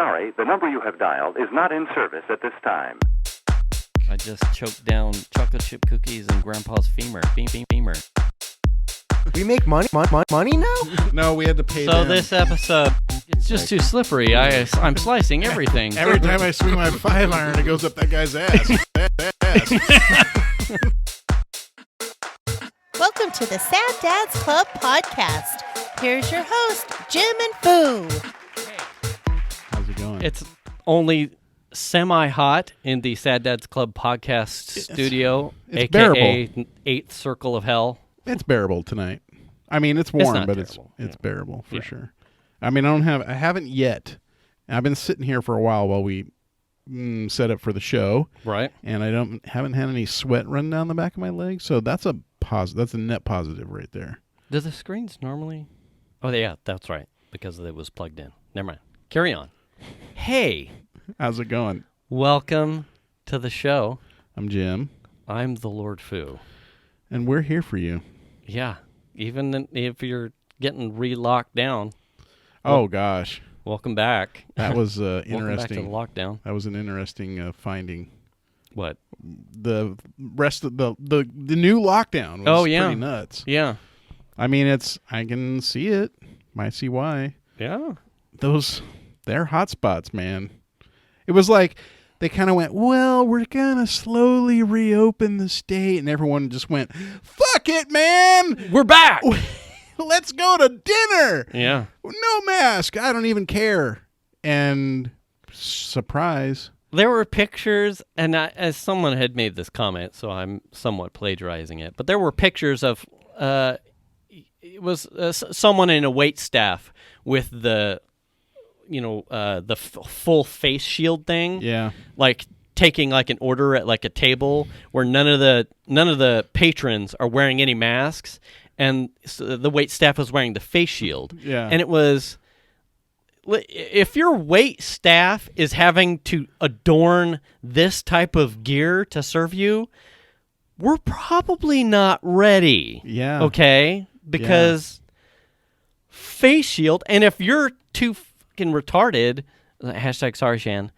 sorry, the number you have dialed is not in service at this time. I just choked down chocolate chip cookies and Grandpa's femur. Femur. We make money now? No, we had to pay So them. this episode, it's just too slippery. I'm slicing everything. Every time I swing my 5-iron, it goes up that guy's ass. Welcome to the Sad Dads Club podcast. Here's your host, Jim and Foo. How's it going? It's only semi-hot in the Sad Dads Club podcast studio, it's a.k.a. bearable. Eighth Circle of Hell. It's bearable tonight. I mean, it's warm, not but terrible. it's bearable for Yeah. sure. I mean, I haven't yet. I've been sitting here for a while we set up for the show, Right. and I haven't had any sweat run down the back of my legs, so that's a that's a net positive right there. Do the screens normally? Oh, yeah, that's right, because it was plugged in. Never mind. Carry on. Hey, How's it going? welcome to the show. I'm Jim, I'm the Lord Foo. and we're here for you. Yeah, even if you're getting re-locked down, Oh gosh, welcome back. that was Welcome back to the interesting. lockdown. That was an interesting finding. What? The rest of the new lockdown was Oh, yeah. pretty nuts. Yeah. I mean, I can see it. Might see why. Yeah. They're hot spots, man. It was like they kind of went, well, we're gonna slowly reopen the state, and everyone just went, fuck it, man. We're back. Let's go to dinner. Yeah. No mask. I don't even care. And surprise. There were pictures, and as someone had made this comment, so I'm somewhat plagiarizing it, but there were pictures of it was someone in a wait staff with the full face shield thing, Yeah. like taking like an order at like a table where none of the patrons are wearing any masks, and so the wait staff was wearing the face shield. Yeah. And it was, if your wait staff is having to adorn this type of gear to serve you, we're probably not ready. Yeah. Okay? Because face shield, and if you're too fucking retarded, hashtag sorry, Shan,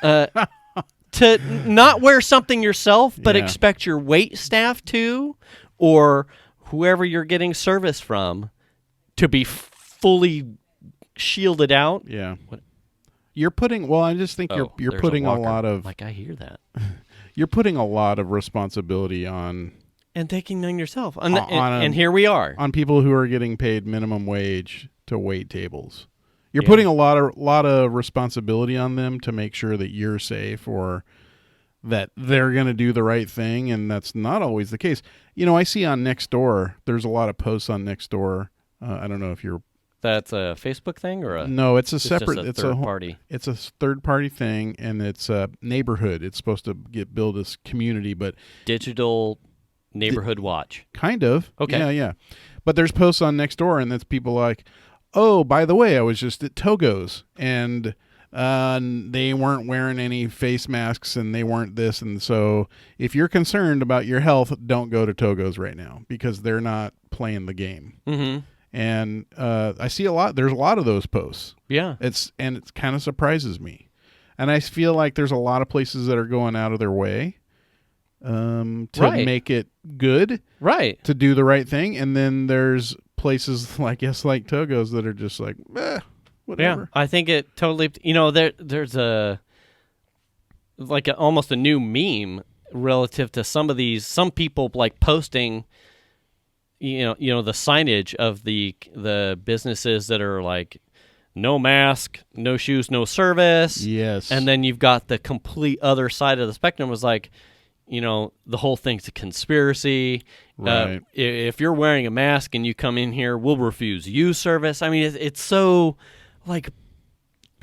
to not wear something yourself, but Yeah. expect your wait staff to, or whoever you're getting service from, to be fully shielded out. Yeah. What? You're putting. Well, I just think you're There's putting a walker. lot of. Like, I hear that. You're putting a lot of responsibility on And taking on yourself. And, On and here we are. on people who are getting paid minimum wage to wait tables. You're putting a lot of responsibility on them to make sure that you're safe or that they're going to do the right thing, and that's not always the case. You know, I see on Nextdoor, there's a lot of posts on Nextdoor. I don't know if you're That's a Facebook thing or a No, it's a it's separate just a it's third a party. It's a third party thing, and it's a neighborhood. It's supposed to build this community, but Digital neighborhood watch. kind of. Okay. Yeah. But there's posts on Nextdoor, and that's people like, oh, by the way, I was just at Togo's, and they weren't wearing any face masks, and they weren't this, and so if you're concerned about your health, don't go to Togo's right now because they're not playing the game. Mm-hmm. And I see there's a lot of those posts. Yeah. It kind of surprises me, and I feel like there's a lot of places that are going out of their way to Right. make it good, Right. to do the right thing, and then there's places like Togo's that are just like, whatever. Yeah. I think it totally, there's almost a new meme relative to some people like posting the signage of the businesses that are like no mask, no shoes, no service. Yes. And then you've got the complete other side of the spectrum was like, the whole thing's a conspiracy. Right. If you're wearing a mask and you come in here, we'll refuse you service. I mean, it's so like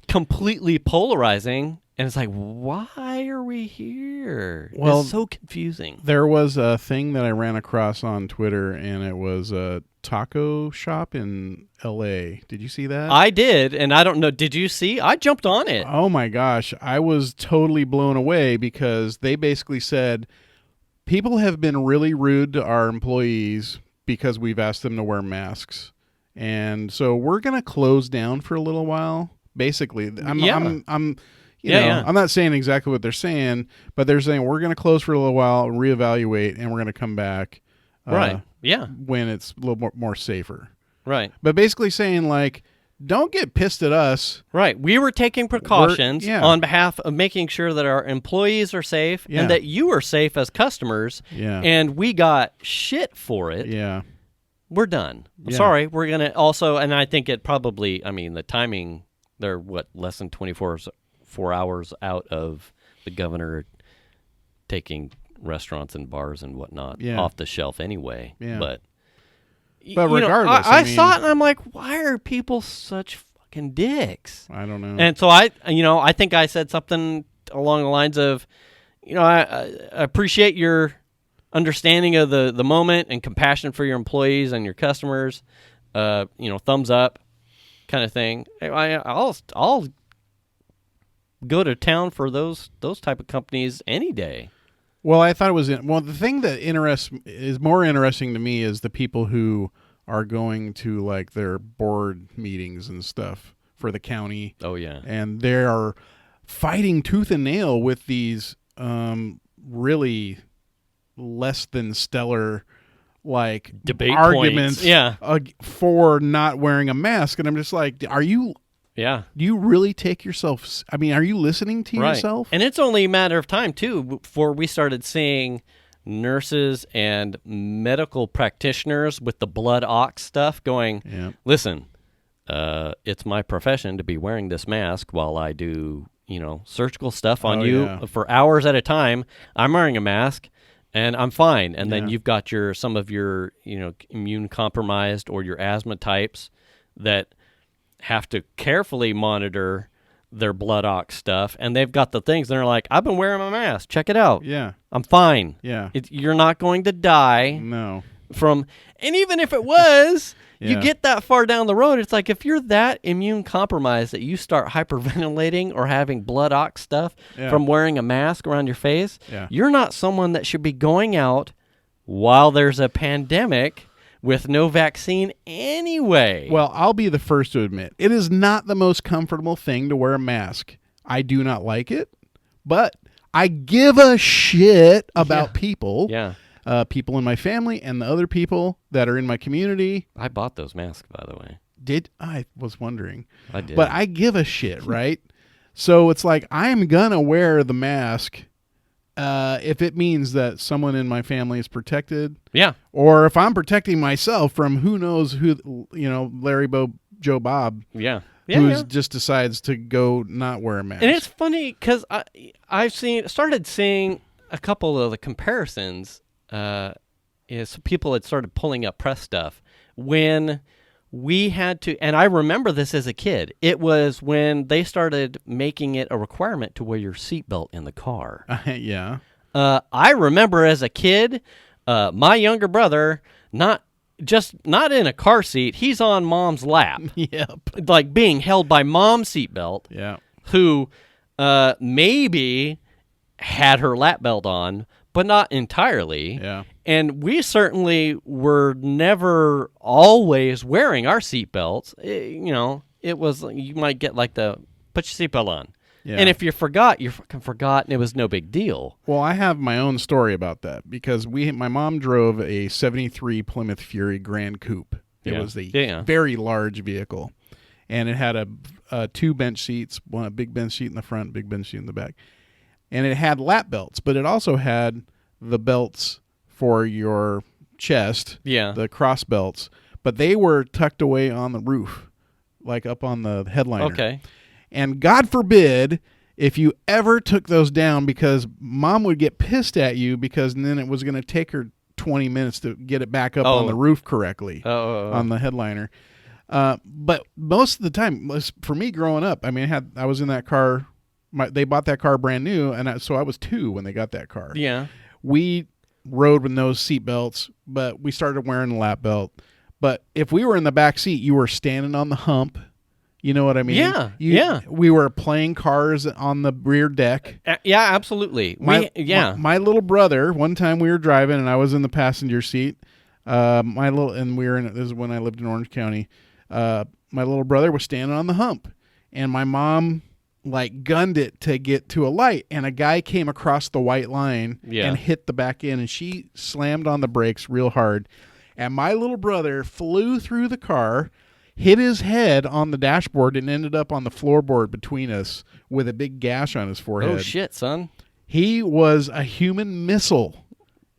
completely polarizing. And it's like, why are we here? Well, it's so confusing. There was a thing that I ran across on Twitter, and it was a taco shop in L.A. Did you see that? I did, and I don't know. Did you see? I jumped on it. Oh, my gosh. I was totally blown away because they basically said, people have been really rude to our employees because we've asked them to wear masks. And so we're going to close down for a little while, Basically, I'm Yeah. I'm not saying exactly what they're saying, but they're saying we're going to close for a little while, reevaluate, and we're going to come back. Right. Yeah. When it's a little more safer. Right. But basically saying like, don't get pissed at us. Right. We were taking precautions Yeah. on behalf of making sure that our employees are safe Yeah. and that you are safe as customers. Yeah. And we got shit for it. Yeah. We're done. I'm Yeah. sorry. We're going to also, and I think it probably, the timing, they're less than 4 hours out of the governor taking restaurants and bars and whatnot off the shelf anyway. Yeah. But regardless, I saw it and I'm like, why are people such fucking dicks? I don't know. And so I think I said something along the lines of, I appreciate your understanding of the moment and compassion for your employees and your customers. Thumbs up, kind of thing. I'll go to town for those type of companies any day. Well, I thought it was the thing that is more interesting to me is the people who are going to like their board meetings and stuff for the county. Oh yeah, and they are fighting tooth and nail with these really less than stellar like debate arguments, points. For not wearing a mask, and I'm just like, are you? Yeah. Do you really take yourself? I mean, are you listening to yourself? And it's only a matter of time, too, before we started seeing nurses and medical practitioners with the blood ox stuff going, listen, it's my profession to be wearing this mask while I do, surgical stuff on you for hours at a time. I'm wearing a mask and I'm fine. And then you've got some of your, immune compromised or your asthma types that have to carefully monitor their blood ox stuff, and they've got the things, and they're like, I've been wearing my mask. Check it out. Yeah. I'm fine. Yeah. You're not going to die. No. And even if it was, you get that far down the road, it's like if you're that immune compromised that you start hyperventilating or having blood ox stuff from wearing a mask around your face, you're not someone that should be going out while there's a pandemic with no vaccine anyway. Well, I'll be the first to admit, it is not the most comfortable thing to wear a mask. I do not like it, but I give a shit about people. Yeah. People in my family and the other people that are in my community. I bought those masks, by the way. I was wondering. I did. But I give a shit, right? So it's like, I'm going to wear the mask if it means that someone in my family is protected. Yeah. Or if I'm protecting myself from who knows who, Larry, Joe, Bob. Yeah. Who just decides to go not wear a mask. And it's funny because I've started seeing a couple of the comparisons. Is people had started pulling up press stuff when we had to, and I remember this as a kid. It was when they started making it a requirement to wear your seatbelt in the car. Yeah. I remember as a kid, my younger brother, not in a car seat, he's on mom's lap. Yep. Like being held by mom's seatbelt. Yeah. Who maybe had her lap belt on, but not entirely. Yeah. And we certainly were never always wearing our seatbelts. It was, you might get like put your seatbelt on. Yeah. And if you forgot, you fucking forgot, and it was no big deal. Well, I have my own story about that because my mom drove a 73 Plymouth Fury Grand Coupe. It was a very large vehicle, and it had a 2 bench seats, a big bench seat in the front, big bench seat in the back. And it had lap belts, but it also had the belts for your chest, the cross belts, but they were tucked away on the roof, like up on the headliner. Okay. And God forbid if you ever took those down, because mom would get pissed at you because then it was going to take her 20 minutes to get it back up on the roof correctly on the headliner. But most of the time, for me growing up, I mean, I was in that car. They bought that car brand new, and so I was 2 when they got that car. Yeah. We rode with no seat belts, but we started wearing a lap belt. But if we were in the back seat, you were standing on the hump. You know what I mean? Yeah. We were playing cars on the rear deck. Yeah, absolutely. My little brother, one time we were driving, and I was in the passenger seat. This is when I lived in Orange County. My little brother was standing on the hump. and my mom like gunned it to get to a light, and a guy came across the white line and hit the back end, and she slammed on the brakes real hard, and my little brother flew through the car, hit his head on the dashboard, and ended up on the floorboard between us with a big gash on his forehead. Oh shit, son. He was a human missile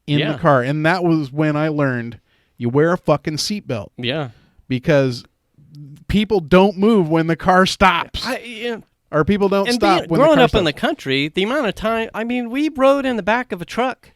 in the car, and that was when I learned you wear a fucking seatbelt. Yeah. Because people don't move when the car stops. Or people don't stop when the car growing up stops. in the country, the amount of time, I mean, we rode in the back of a truck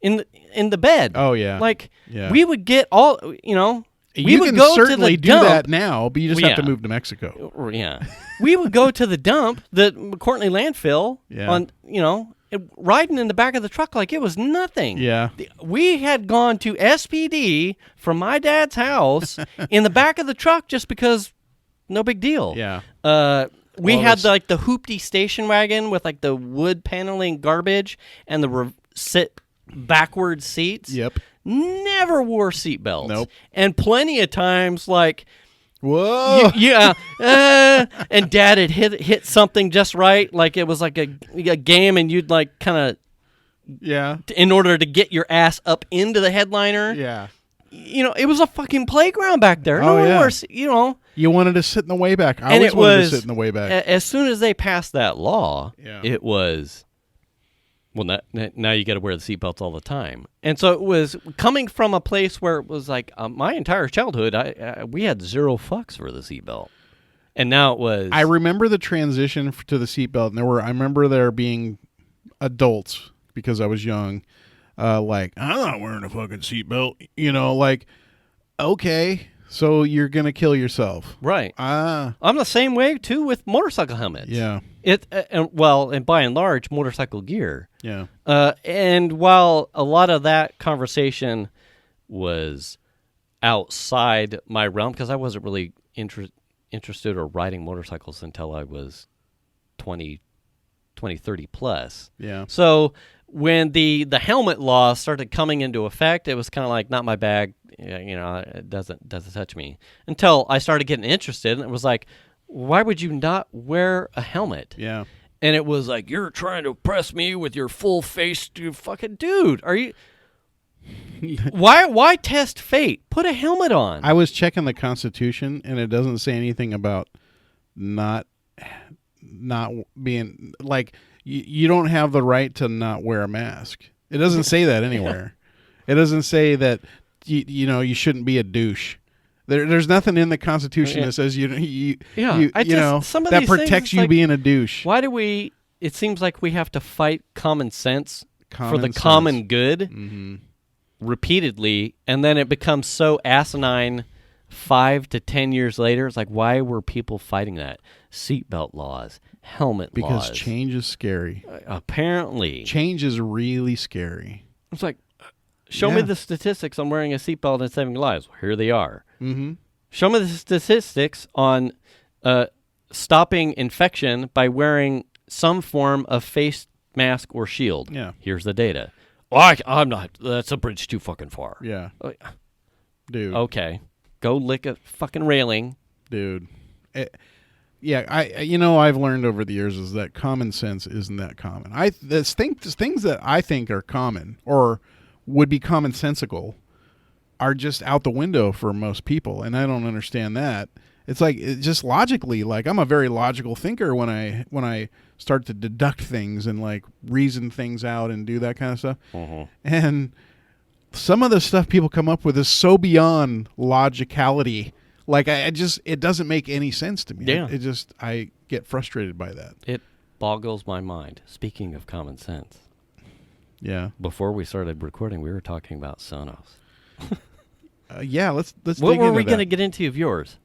in the bed. Oh, yeah. Like, we would get all, you know, we you would can go certainly to the do dump. that now, but you just have to move to Mexico. Yeah. We would go to the dump, the McCourtney landfill, on, you know, riding in the back of the truck like it was nothing. Yeah. We had gone to SPD from my dad's house in the back of the truck just because no big deal. Yeah. We had like the hoopty station wagon with like the wood paneling garbage and the sit backward seats. Yep. Never wore seatbelts. Nope. And plenty of times like whoa. And Dad had hit something just right, like it was like a game, and you'd like kind of in order to get your ass up into the headliner. Yeah. You know, it was a fucking playground back there. No one wore, you know. You wanted to sit in the way back. I And always it wanted was to sit in the way back. As soon as they passed that law, Yeah. it was, well, now you got to wear the seatbelts all the time. And so it was coming from a place where it was like my entire childhood, we had zero fucks for the seatbelt. And now it was. I remember the transition to the seatbelt, and I remember there being adults, because I was young, like, I'm not wearing a fucking seatbelt. You know, like, okay, so you're going to kill yourself. Right. I'm the same way, too, with motorcycle helmets. Yeah. And by and large, motorcycle gear. Yeah. And while a lot of that conversation was outside my realm, because I wasn't really interested or riding motorcycles until I was 20, 30 plus. Yeah. So when the helmet law started coming into effect, it was kind of like, not my bag, you know, it doesn't touch me. Until I started getting interested, and it was like, why would you not wear a helmet? Yeah. And it was like, you're trying to oppress me with your full face, you fucking dude. Are you? Why test fate? Put a helmet on. I was checking the Constitution, and it doesn't say anything about not being, like, you don't have the right to not wear a mask. It doesn't say that anywhere. It doesn't say that you know you shouldn't be a douche. There's nothing in the Constitution that says you know some of that these protects things, you like, being a douche. Why do we? It seems like we have to fight common sense for the Common common sense. good repeatedly, and then it becomes so asinine 5 to 10 years later. It's like, why were people fighting that? Seatbelt laws, helmet laws. Because change is scary. Apparently. Change is really scary. It's like, show me the statistics on wearing a seatbelt and saving lives. Well, here they are. Mm-hmm. Show me the statistics on stopping infection by wearing some form of face mask or shield. Yeah. Here's the data. Oh, I'm not. That's a bridge too fucking far. Yeah. Dude. Okay. Go lick a fucking railing. Dude. I've learned over the years is that common sense isn't that common. There's things that I think are common or would be commonsensical are just out the window for most people, and I don't understand that. It's like, just logically, like, I'm a very logical thinker when I start to deduct things and like reason things out and do that kind of stuff. And some of the stuff people come up with is so beyond logicality. Like, it doesn't make any sense to me. Yeah. I get frustrated by that. It boggles my mind. Speaking of common sense. Yeah. Before we started recording, we were talking about Sonos. Let's What dig were into we going to that. get into of yours?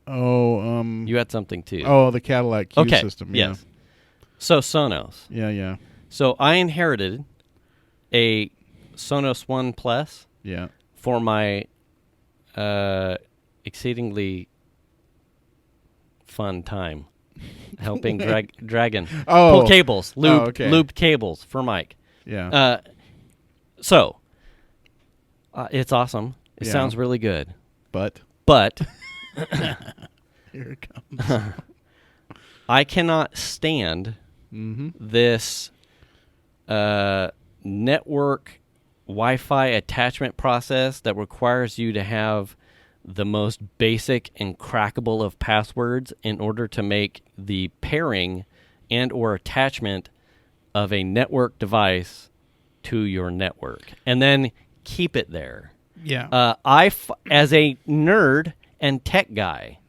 Oh, You had something too. Oh, the Cadillac Cue system. Yeah. Yes. So Sonos. Yeah. So I inherited a Sonos One Plus Yeah. for my exceedingly fun time helping Dragon pull cables, loop cables for Mike. Yeah. So it's awesome. It Yeah. sounds really good. But But Here it comes. I cannot stand this network Wi-Fi attachment process that requires you to have the most basic and crackable of passwords in order to make the pairing and or attachment of a network device to your network, and then keep it there. Yeah. As a nerd and tech guy,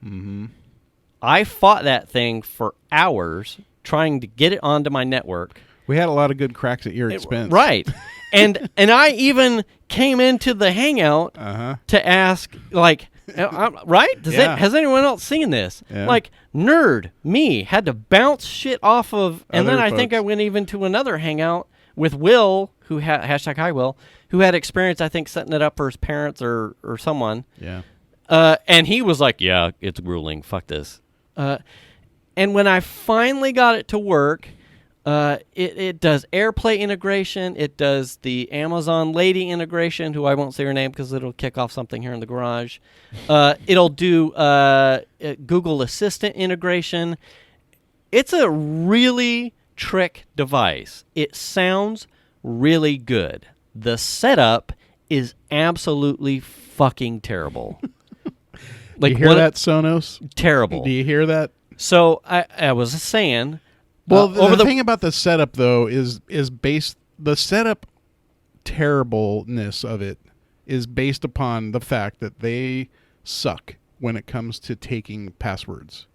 I fought that thing for hours trying to get it onto my network. We had a lot of good cracks at your expense. Right. And I even came into the Hangout to ask, like, right? Has anyone else seen this? Yeah. Like, nerd, me, had to bounce shit off of, and Other then I think I folks. went even to another Hangout with Will, who had, #HiWill, who had experience, I think, setting it up for his parents or someone. Yeah. And he was like, yeah, it's grueling. Fuck this. And when I finally got it to work, it does AirPlay integration. It does the Amazon lady integration, who I won't say her name because it'll kick off something here in the garage. It'll do Google Assistant integration. It's a really trick device. It sounds really good. The setup is absolutely fucking terrible. Like, you hear that, Sonos? Terrible. Do you hear that? So I was saying... Well, the thing about the setup, though, is based... The setup terribleness of it is based upon the fact that they suck when it comes to taking passwords.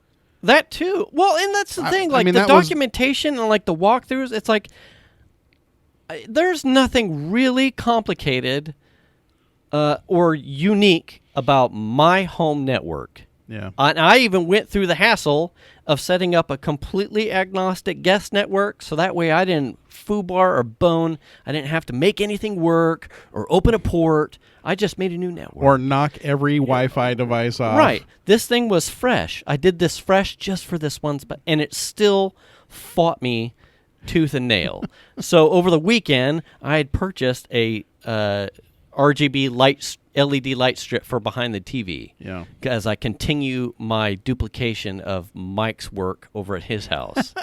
That, too. Well, and that's the thing. Like, the documentation and, like, the walkthroughs, it's like... There's nothing really complicated or unique about my home network. Yeah. And I even went through the hassle of setting up a completely agnostic guest network, so that way I didn't foobar or bone. I didn't have to make anything work or open a port. I just made a new network. Or knock every Wi-Fi device off. Right. This thing was fresh. I did this fresh just for this one spot, and it still fought me tooth and nail. So over the weekend, I had purchased a RGB LED light strip for behind the TV. Yeah. As I continue my duplication of Mike's work over at his house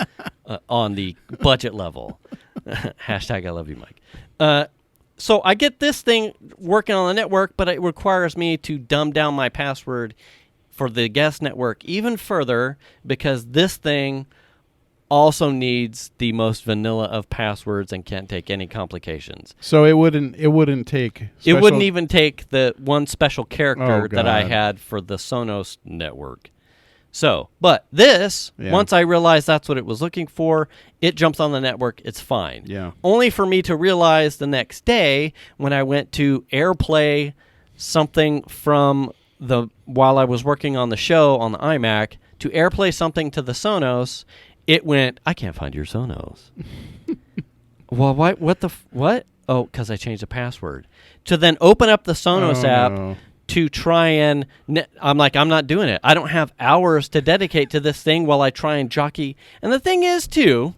on the budget level. # I love you, Mike. So I get this thing working on the network, but it requires me to dumb down my password for the guest network even further, because this thing also needs the most vanilla of passwords and can't take any complications. So it wouldn't take It wouldn't even take the one special character that I God. had for the Sonos network. So, but this, once I realized that's what it was looking for, it jumps on the network, it's fine. Yeah. Only for me to realize the next day when I went to AirPlay something from while I was working on the show on the iMac, to AirPlay something to the Sonos, it went, I can't find your Sonos. Well, what? Oh, because I changed the password. To then open up the Sonos app to try and... I'm like, I'm not doing it. I don't have hours to dedicate to this thing while I try and jockey. And the thing is, too,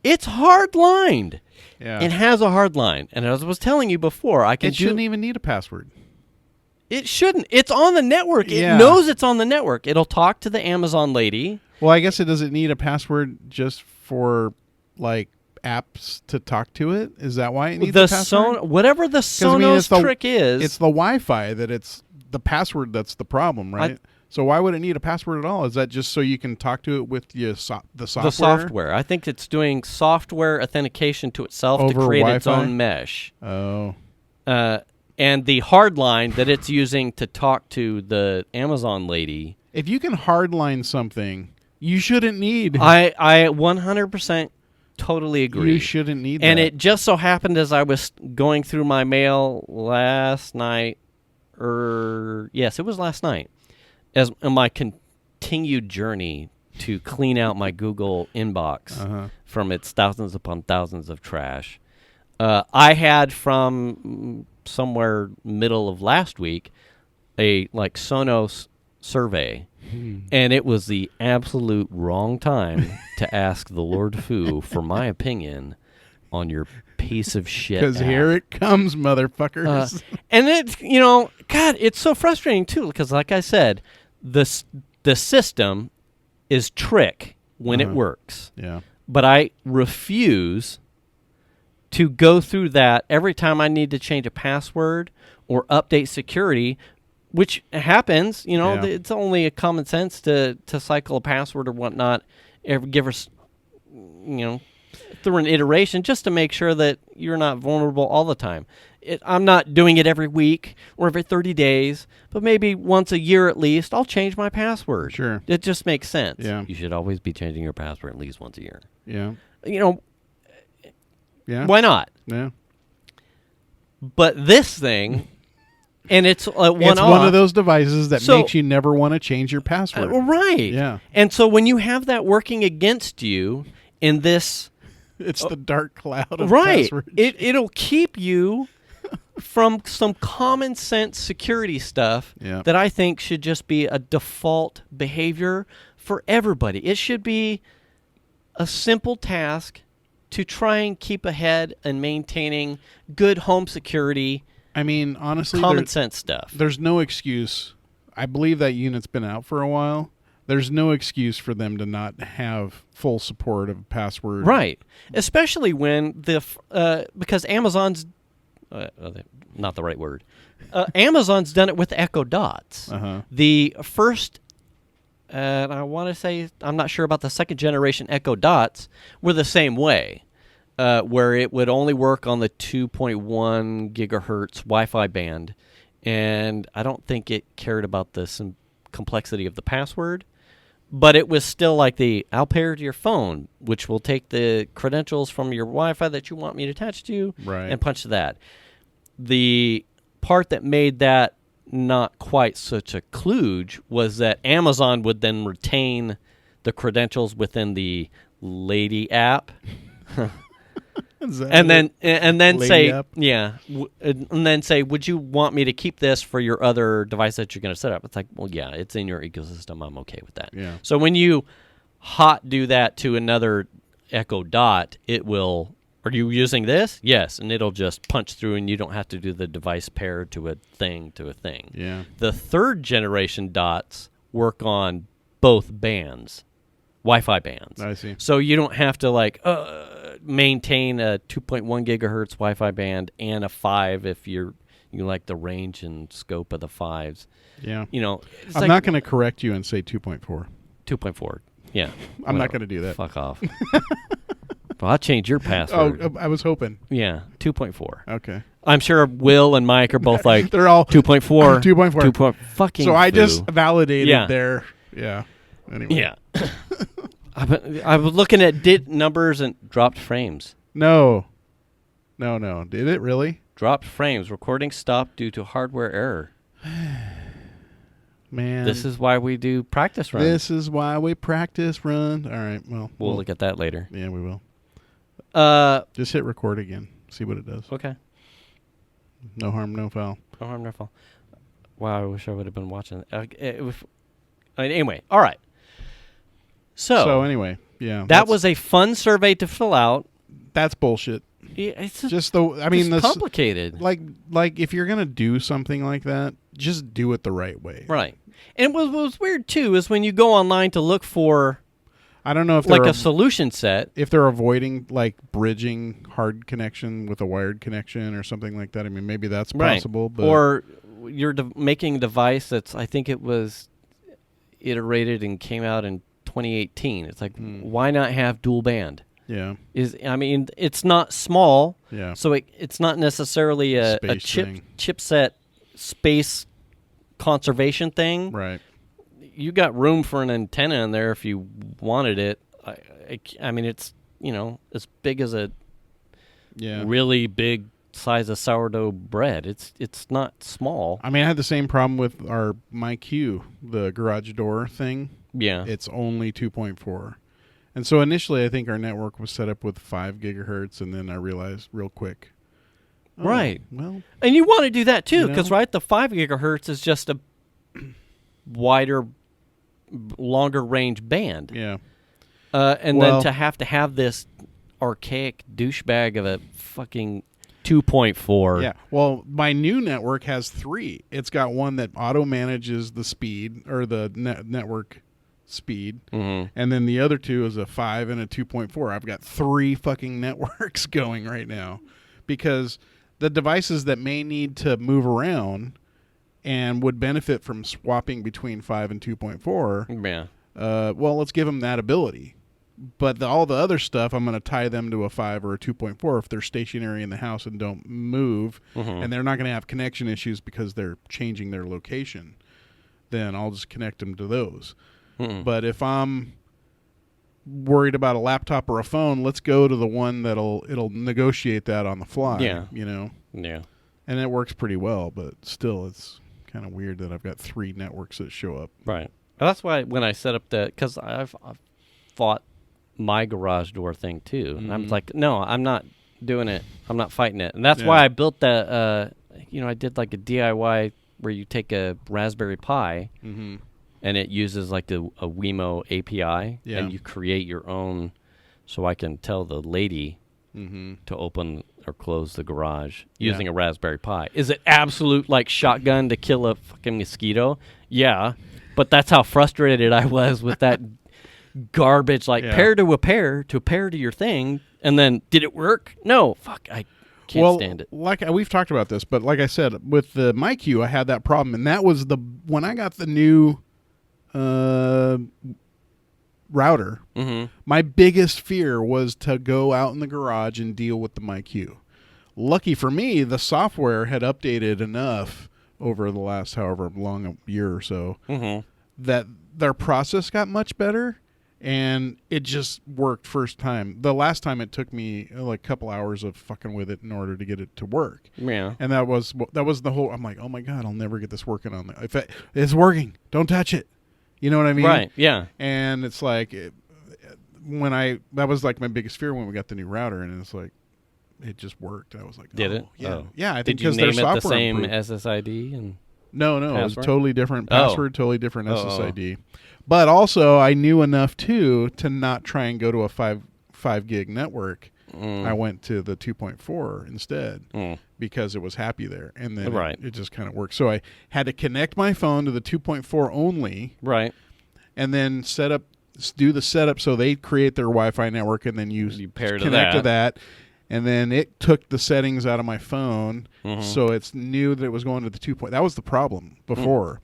it's hard-lined. Yeah. It has a hard line. And as I was telling you before, It shouldn't even need a password. It shouldn't. It's on the network. Yeah. It knows it's on the network. It'll talk to the Amazon lady. Well, I guess it doesn't need a password just for, like, apps to talk to it. Is that why it needs a password? Whatever the Sonos trick is. It's the Wi-Fi that it's the password that's the problem, right? So why would it need a password at all? Is that just so you can talk to it with the software? The software. I think it's doing software authentication to itself Over to create its Wi-Fi? own mesh. Oh. And the hard line that it's using to talk to the Amazon lady. If you can hardline something, you shouldn't need... I 100% totally agree. You shouldn't need that. And it just so happened as I was going through my mail last night, yes, it was last night, as in my continued journey to clean out my Google inbox from its thousands upon thousands of trash. I had from somewhere middle of last week a Sonos survey, and it was the absolute wrong time to ask the Lord Fu for my opinion on your piece of shit. Because here it comes, motherfuckers. And it's, God, it's so frustrating too because, like I said, the system is trick when it works. Yeah. But I refuse to go through that every time I need to change a password or update security, which happens. Yeah. It's only a common sense to cycle a password or whatnot, give us, through an iteration just to make sure that you're not vulnerable all the time. I'm not doing it every week or every 30 days, but maybe once a year at least, I'll change my password. Sure. It just makes sense. Yeah. You should always be changing your password at least once a year. Yeah. Yeah. Why not? Yeah. But this thing, and it's one of those devices that makes you never want to change your password. Right. Yeah. And so when you have that working against you in this... It's the dark cloud of right. passwords. It'll keep you from some common sense security stuff that I think should just be a default behavior for everybody. It should be a simple task to try and keep ahead and maintaining good home security. I mean, honestly, common sense stuff. There's no excuse. I believe that unit's been out for a while. There's no excuse for them to not have full support of password. Right. Especially when because Amazon's not the right word. Amazon's done it with Echo Dots. Uh-huh. The first, I want to say, I'm not sure about the second generation Echo Dots, were the same way, where it would only work on the 2.1 gigahertz Wi-Fi band, and I don't think it cared about the complexity of the password. But it was still like I'll pair to your phone, which will take the credentials from your Wi-Fi that you want me to attach to and punch that. The part that made that not quite such a kludge was that Amazon would then retain the credentials within the Lady app. and then say, app? and then say, would you want me to keep this for your other device that you're going to set up? It's like, well, yeah, it's in your ecosystem. I'm okay with that. Yeah. So when you hot do that to another Echo Dot, it will, are you using this? Yes. And it'll just punch through and you don't have to do the device pair to a thing. Yeah. The third generation dots work on both bands, Wi-Fi bands. I see. So you don't have to maintain a 2.1 gigahertz Wi-Fi band and a 5 if you like the range and scope of the 5s. Yeah. I'm not going to correct you and say 2.4. 2.4. Yeah. I'm not going to do that. Fuck off. Well, I'll change your password. Oh, I was hoping. Yeah, 2.4. Okay. I'm sure Will and Mike are both like they're all 2.4. 2.4. Fucking. So I foo. just validated their. Yeah. Anyway. Yeah. I was looking at numbers and dropped frames. No. Did it really? Dropped frames. Recording stopped due to hardware error. Man. This is why we do practice runs. This is why we practice run. All right. Well, we'll look at that later. Yeah, we will. Just hit record again. See what it does. Okay. No harm, no foul. No harm, no foul. Wow, I wish I would have been watching. Anyway, all right. So anyway, yeah. That was a fun survey to fill out. That's bullshit. Yeah, it's just complicated. Like if you're gonna do something like that, just do it the right way. Right. And what was weird too is when you go online to look for, I don't know if like a solution set, if they're avoiding like bridging hard connection with a wired connection or something like that. I mean, maybe that's possible. But or you're making a device that's, I think it was iterated and came out in 2018. It's like, why not have dual band? Yeah. It's not small. Yeah. So it's not necessarily a chipset space conservation thing. Right. You got room for an antenna in there if you wanted it. I mean, it's, as big as a really big size of sourdough bread. It's not small. I mean, I had the same problem with my Cue, the garage door thing. Yeah. It's only 2.4. And so initially, I think our network was set up with 5 gigahertz, and then I realized real quick. Right. Well, and you want to do that too, because the 5 gigahertz is just a wider, longer range band. Yeah. And then to have this archaic douchebag of a fucking 2.4. Yeah. Well, my new network has 3. It's got one that auto manages the speed or the network speed, and then the other 2 is a 5 and a 2.4. I've got 3 fucking networks going right now because the devices that may need to move around and would benefit from swapping between 5 and 2.4. Yeah. Well, let's give them that ability. But all the other stuff, I'm going to tie them to a 5 or a 2.4 if they're stationary in the house and don't move, and they're not going to have connection issues because they're changing their location. Then I'll just connect them to those. But if I'm worried about a laptop or a phone, let's go to the one it'll negotiate that on the fly. Yeah. You know. Yeah. And it works pretty well, but still, it's kind of weird that I've got 3 networks that show up. Right. That's why when I set up because I've fought my garage door thing too, and I'm like, no, I'm not doing it. I'm not fighting it, and that's why I built that. I did like a DIY where you take a Raspberry Pi, and it uses like a Wemo API, and you create your own. So I can tell the lady to open or close the garage using a Raspberry Pi. Is it absolute like shotgun to kill a fucking mosquito? Yeah, but that's how frustrated I was with that. Garbage, like pair to your thing, and then did it work? No, fuck, I can't stand it. Like we've talked about this, but like I said, with the MyQ, I had that problem, and that was when I got the new router. My biggest fear was to go out in the garage and deal with the MyQ. Lucky for me, the software had updated enough over the last however long a year or so that their process got much better. And it just worked first time. The last time it took me like a couple hours of fucking with it in order to get it to work. Yeah. And that was the whole. I'm like, oh my god, I'll never get this working on that. It's working, don't touch it. You know what I mean? Right. Yeah. And it's like that was like my biggest fear when we got the new router, and it's like it just worked. I was like, did it? Yeah. Oh. Yeah. I think did you because name their it the software same improved. SSID and No, it was totally different password, totally different SSID. Oh. But also, I knew enough too to not try and go to a 5 gig network. I went to the 2.4 instead because it was happy there, and then it just kind of worked. So I had to connect my phone to the 2.4 only, and then do the setup so they create their Wi-Fi network, and then you connect to that. And then it took the settings out of my phone, so it's knew that it was going to the 2.0. That was the problem before.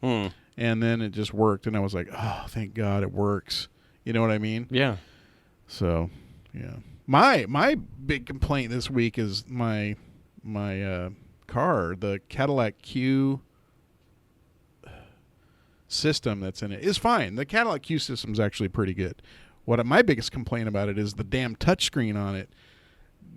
And then it just worked, and I was like, oh, thank God it works. You know what I mean? Yeah. So, yeah. My big complaint this week is my car, the Cadillac Cue system that's in it is fine. The Cadillac Cue system is actually pretty good. My biggest complaint about it is the damn touchscreen on it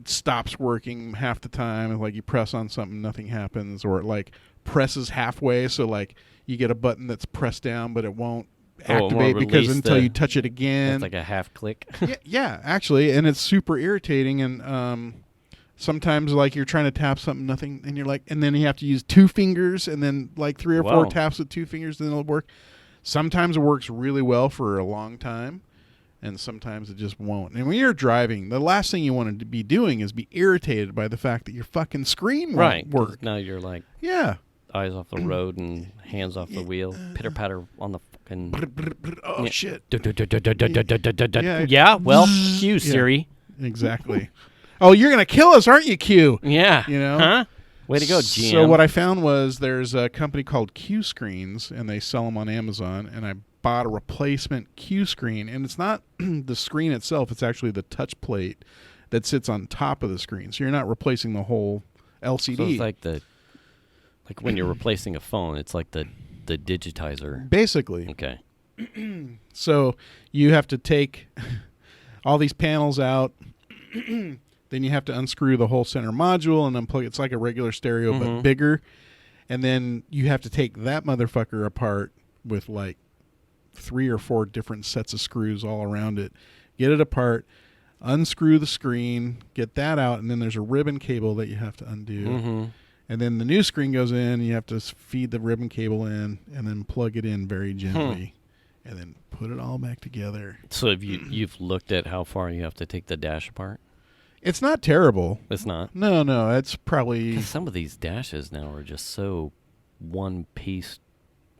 stops working half the time. Like you press on something, nothing happens, or it like presses halfway, so like you get a button that's pressed down, but it won't activate because until you touch it again. It's like a half click. yeah, actually, and it's super irritating. And sometimes like you're trying to tap something, nothing, and you're like, and then you have to use 2 fingers, and then like 3 or 4 taps with 2 fingers, then it'll work. Sometimes it works really well for a long time, and sometimes it just won't. And when you're driving, the last thing you want to be doing is be irritated by the fact that your fucking screen won't work. Now you're like, eyes off the road and hands off the wheel, pitter patter on the fucking. Shit. Yeah. Well, Cue Siri. Exactly. Oh, you're gonna kill us, aren't you, Q? Yeah. You know. Huh? Way to go, GM. So what I found was there's a company called Q Screens, and they sell them on Amazon, and I bought a replacement Q screen, and it's not the screen itself, it's actually the touch plate that sits on top of the screen. So you're not replacing the whole LCD. So it's like when you're replacing a phone, it's like the digitizer. Basically. Okay. So you have to take all these panels out. Then you have to unscrew the whole center module and unplug it. It's like a regular stereo, but bigger. And then you have to take that motherfucker apart with like 3 or 4 different sets of screws all around it. Get it apart, unscrew the screen, get that out, and then there's a ribbon cable that you have to undo. And then the new screen goes in, and you have to feed the ribbon cable in, and then plug it in very gently, and then put it all back together. So have you've looked at how far you have to take the dash apart? It's not terrible. It's not. No, it's probably 'Cause some of these dashes now are just so one piece,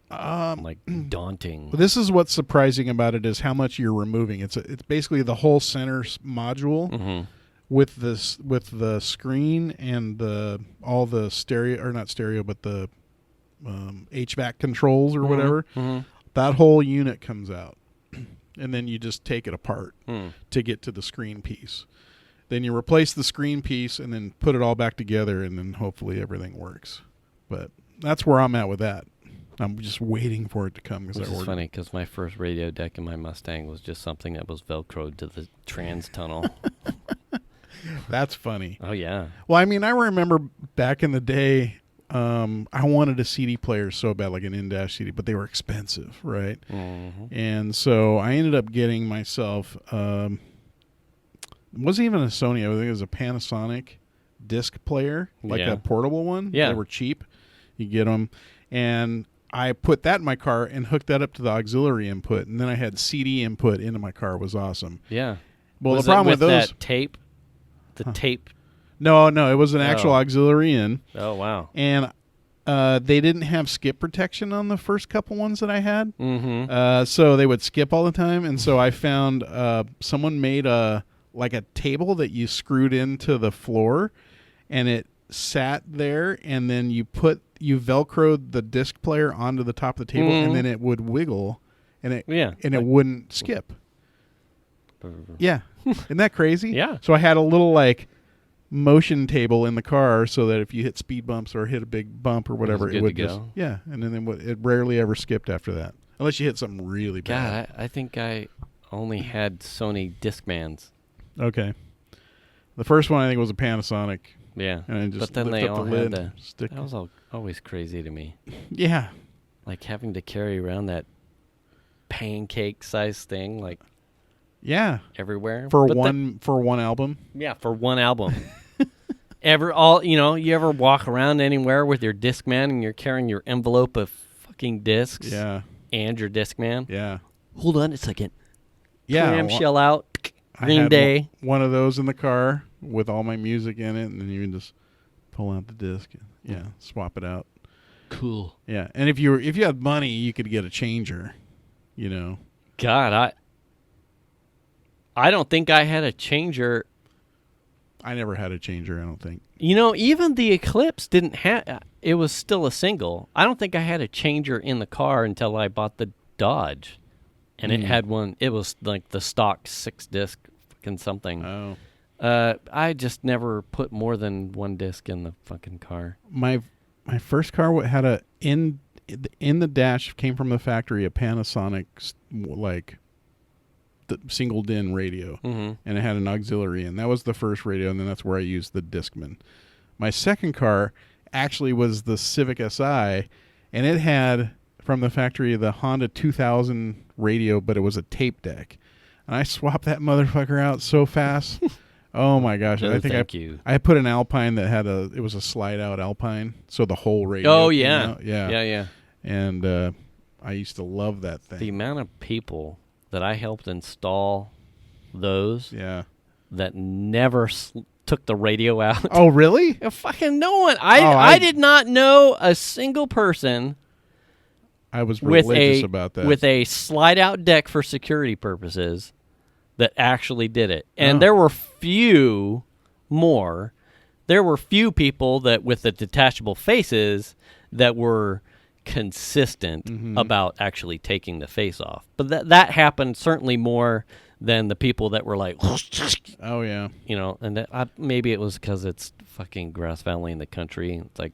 like daunting. This is what's surprising about it is how much you're removing. It's basically the whole center module Mm-hmm. with the screen and all the stereo, or not stereo, but the HVAC controls or whatever. Mm-hmm. That whole unit comes out, and then you just take it apart Mm. to get to the screen piece. Then you replace the screen piece and then put it all back together, and then hopefully everything works. But that's where I'm at with that. I'm just waiting for it to come because Which I is ordered. funny because my first radio deck in my Mustang was just something that was Velcroed to the trans tunnel. That's funny. Oh, yeah. Well, I mean, I remember back in the day, I wanted a CD player so bad, like an in-dash CD, but they were expensive, right? Mm-hmm. And so I ended up getting myself, it wasn't even a Sony, I think it was a Panasonic disc player, like Yeah. a portable one. Yeah. They were cheap. You get them. And I put that in my car and hooked that up to the auxiliary input, and then I had CD input into my car. It was awesome. Yeah. Well, Was the problem it with with those... that tape? The tape? No, it was an actual Oh. auxiliary in. Oh, wow. And they didn't have skip protection on the first couple ones that I had. Mm-hmm. So they would skip all the time. And so I found someone made a table that you screwed into the floor, and it sat there, and then you Velcroed the disc player onto the top of the table, and then it would wiggle, and it wouldn't skip. Yeah. Isn't that crazy? Yeah. So I had a little motion table in the car so that if you hit speed bumps or hit a big bump or whatever, good it would to just go. yeah, and then it rarely ever skipped after that, unless you hit something really bad. God, I think I only had Sony Discmans. Okay. The first one I think was a Panasonic. Yeah. And I just but then lift they up all the had lid, stick. That was always crazy to me. Yeah. Like having to carry around that pancake-sized thing, like Yeah. everywhere. For But one album. Yeah, for one album. You ever walk around anywhere with your Discman and you're carrying your envelope of fucking discs? Yeah. And your Discman? Yeah. Hold on a second. Yeah. Clamshell out. I Green had Day. one of those in the car with all my music in it, and then you can just pull out the disc and swap it out. Cool. Yeah. And if you had money, you could get a changer, God, I don't think I had a changer. I never had a changer, I don't think. Even the Eclipse didn't have. It was still a single. I don't think I had a changer in the car until I bought the Dodge, and it had one. It was like the stock 6-disc fucking something. Oh. I just never put more than one disc in the fucking car. My first car had in the dash came from the factory a Panasonic the single DIN radio, and it had an auxiliary, and that was the first radio, and then that's where I used the Discman. My second car actually was the Civic Si, and it had from the factory the Honda 2000 radio, but it was a tape deck, and I swapped that motherfucker out so fast. Oh my gosh! No, I think thank you. I put an Alpine that had it was a slide out Alpine, so the whole radio. Oh came yeah, out. Yeah. yeah. And I used to love that thing. The amount of people that I helped install those Yeah. that never took the radio out. Oh really? Fucking no one. I I did not know a single person I was with religious about that. with a slide out deck for security purposes that actually did it. And Oh. there were few people that with the detachable faces that were consistent about actually taking the face off. But that happened certainly more than the people that were like, oh yeah. and maybe it was because it's fucking Grass Valley in the country. It's like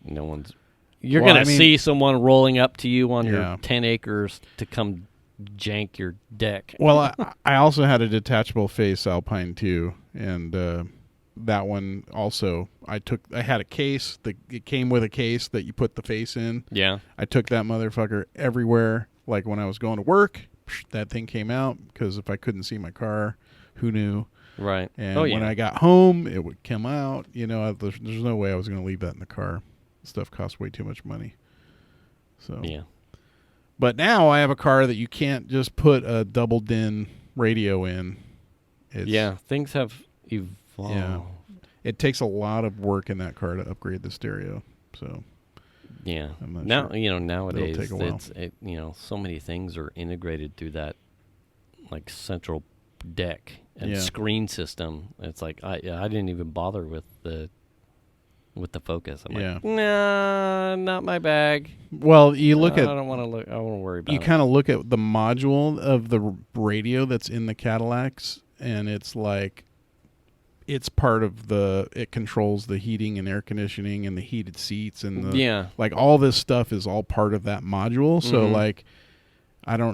no one's. You're Well, gonna I mean- see someone rolling up to you on Yeah. your 10 acres to come jank your deck. Well, I also had a detachable face Alpine too, and that one also I had a case it came with a case that you put the face in. Yeah. I took that motherfucker everywhere. Like when I was going to work, that thing came out because if I couldn't see my car, who knew? Right. And oh yeah. when I got home, it would come out. There's no way I was going to leave that in the car. Stuff costs way too much money. So yeah. But now I have a car that you can't just put a double DIN radio in. Yeah. Things have Evolve. It takes a lot of work in that car to upgrade the stereo. So Yeah. I'm not Now sure. nowadays It'll take a while. it's so many things are integrated through that like central deck and Yeah. screen system. It's like I didn't even bother with the Focus. I'm like, nah, not my bag. Well, you look I at don't want to look. I don't want to worry about you it. kind of look at the module of the radio that's in the Cadillacs, and it's like it's part of it controls the heating and air conditioning and the heated seats and the like all this stuff is all part of that module. So like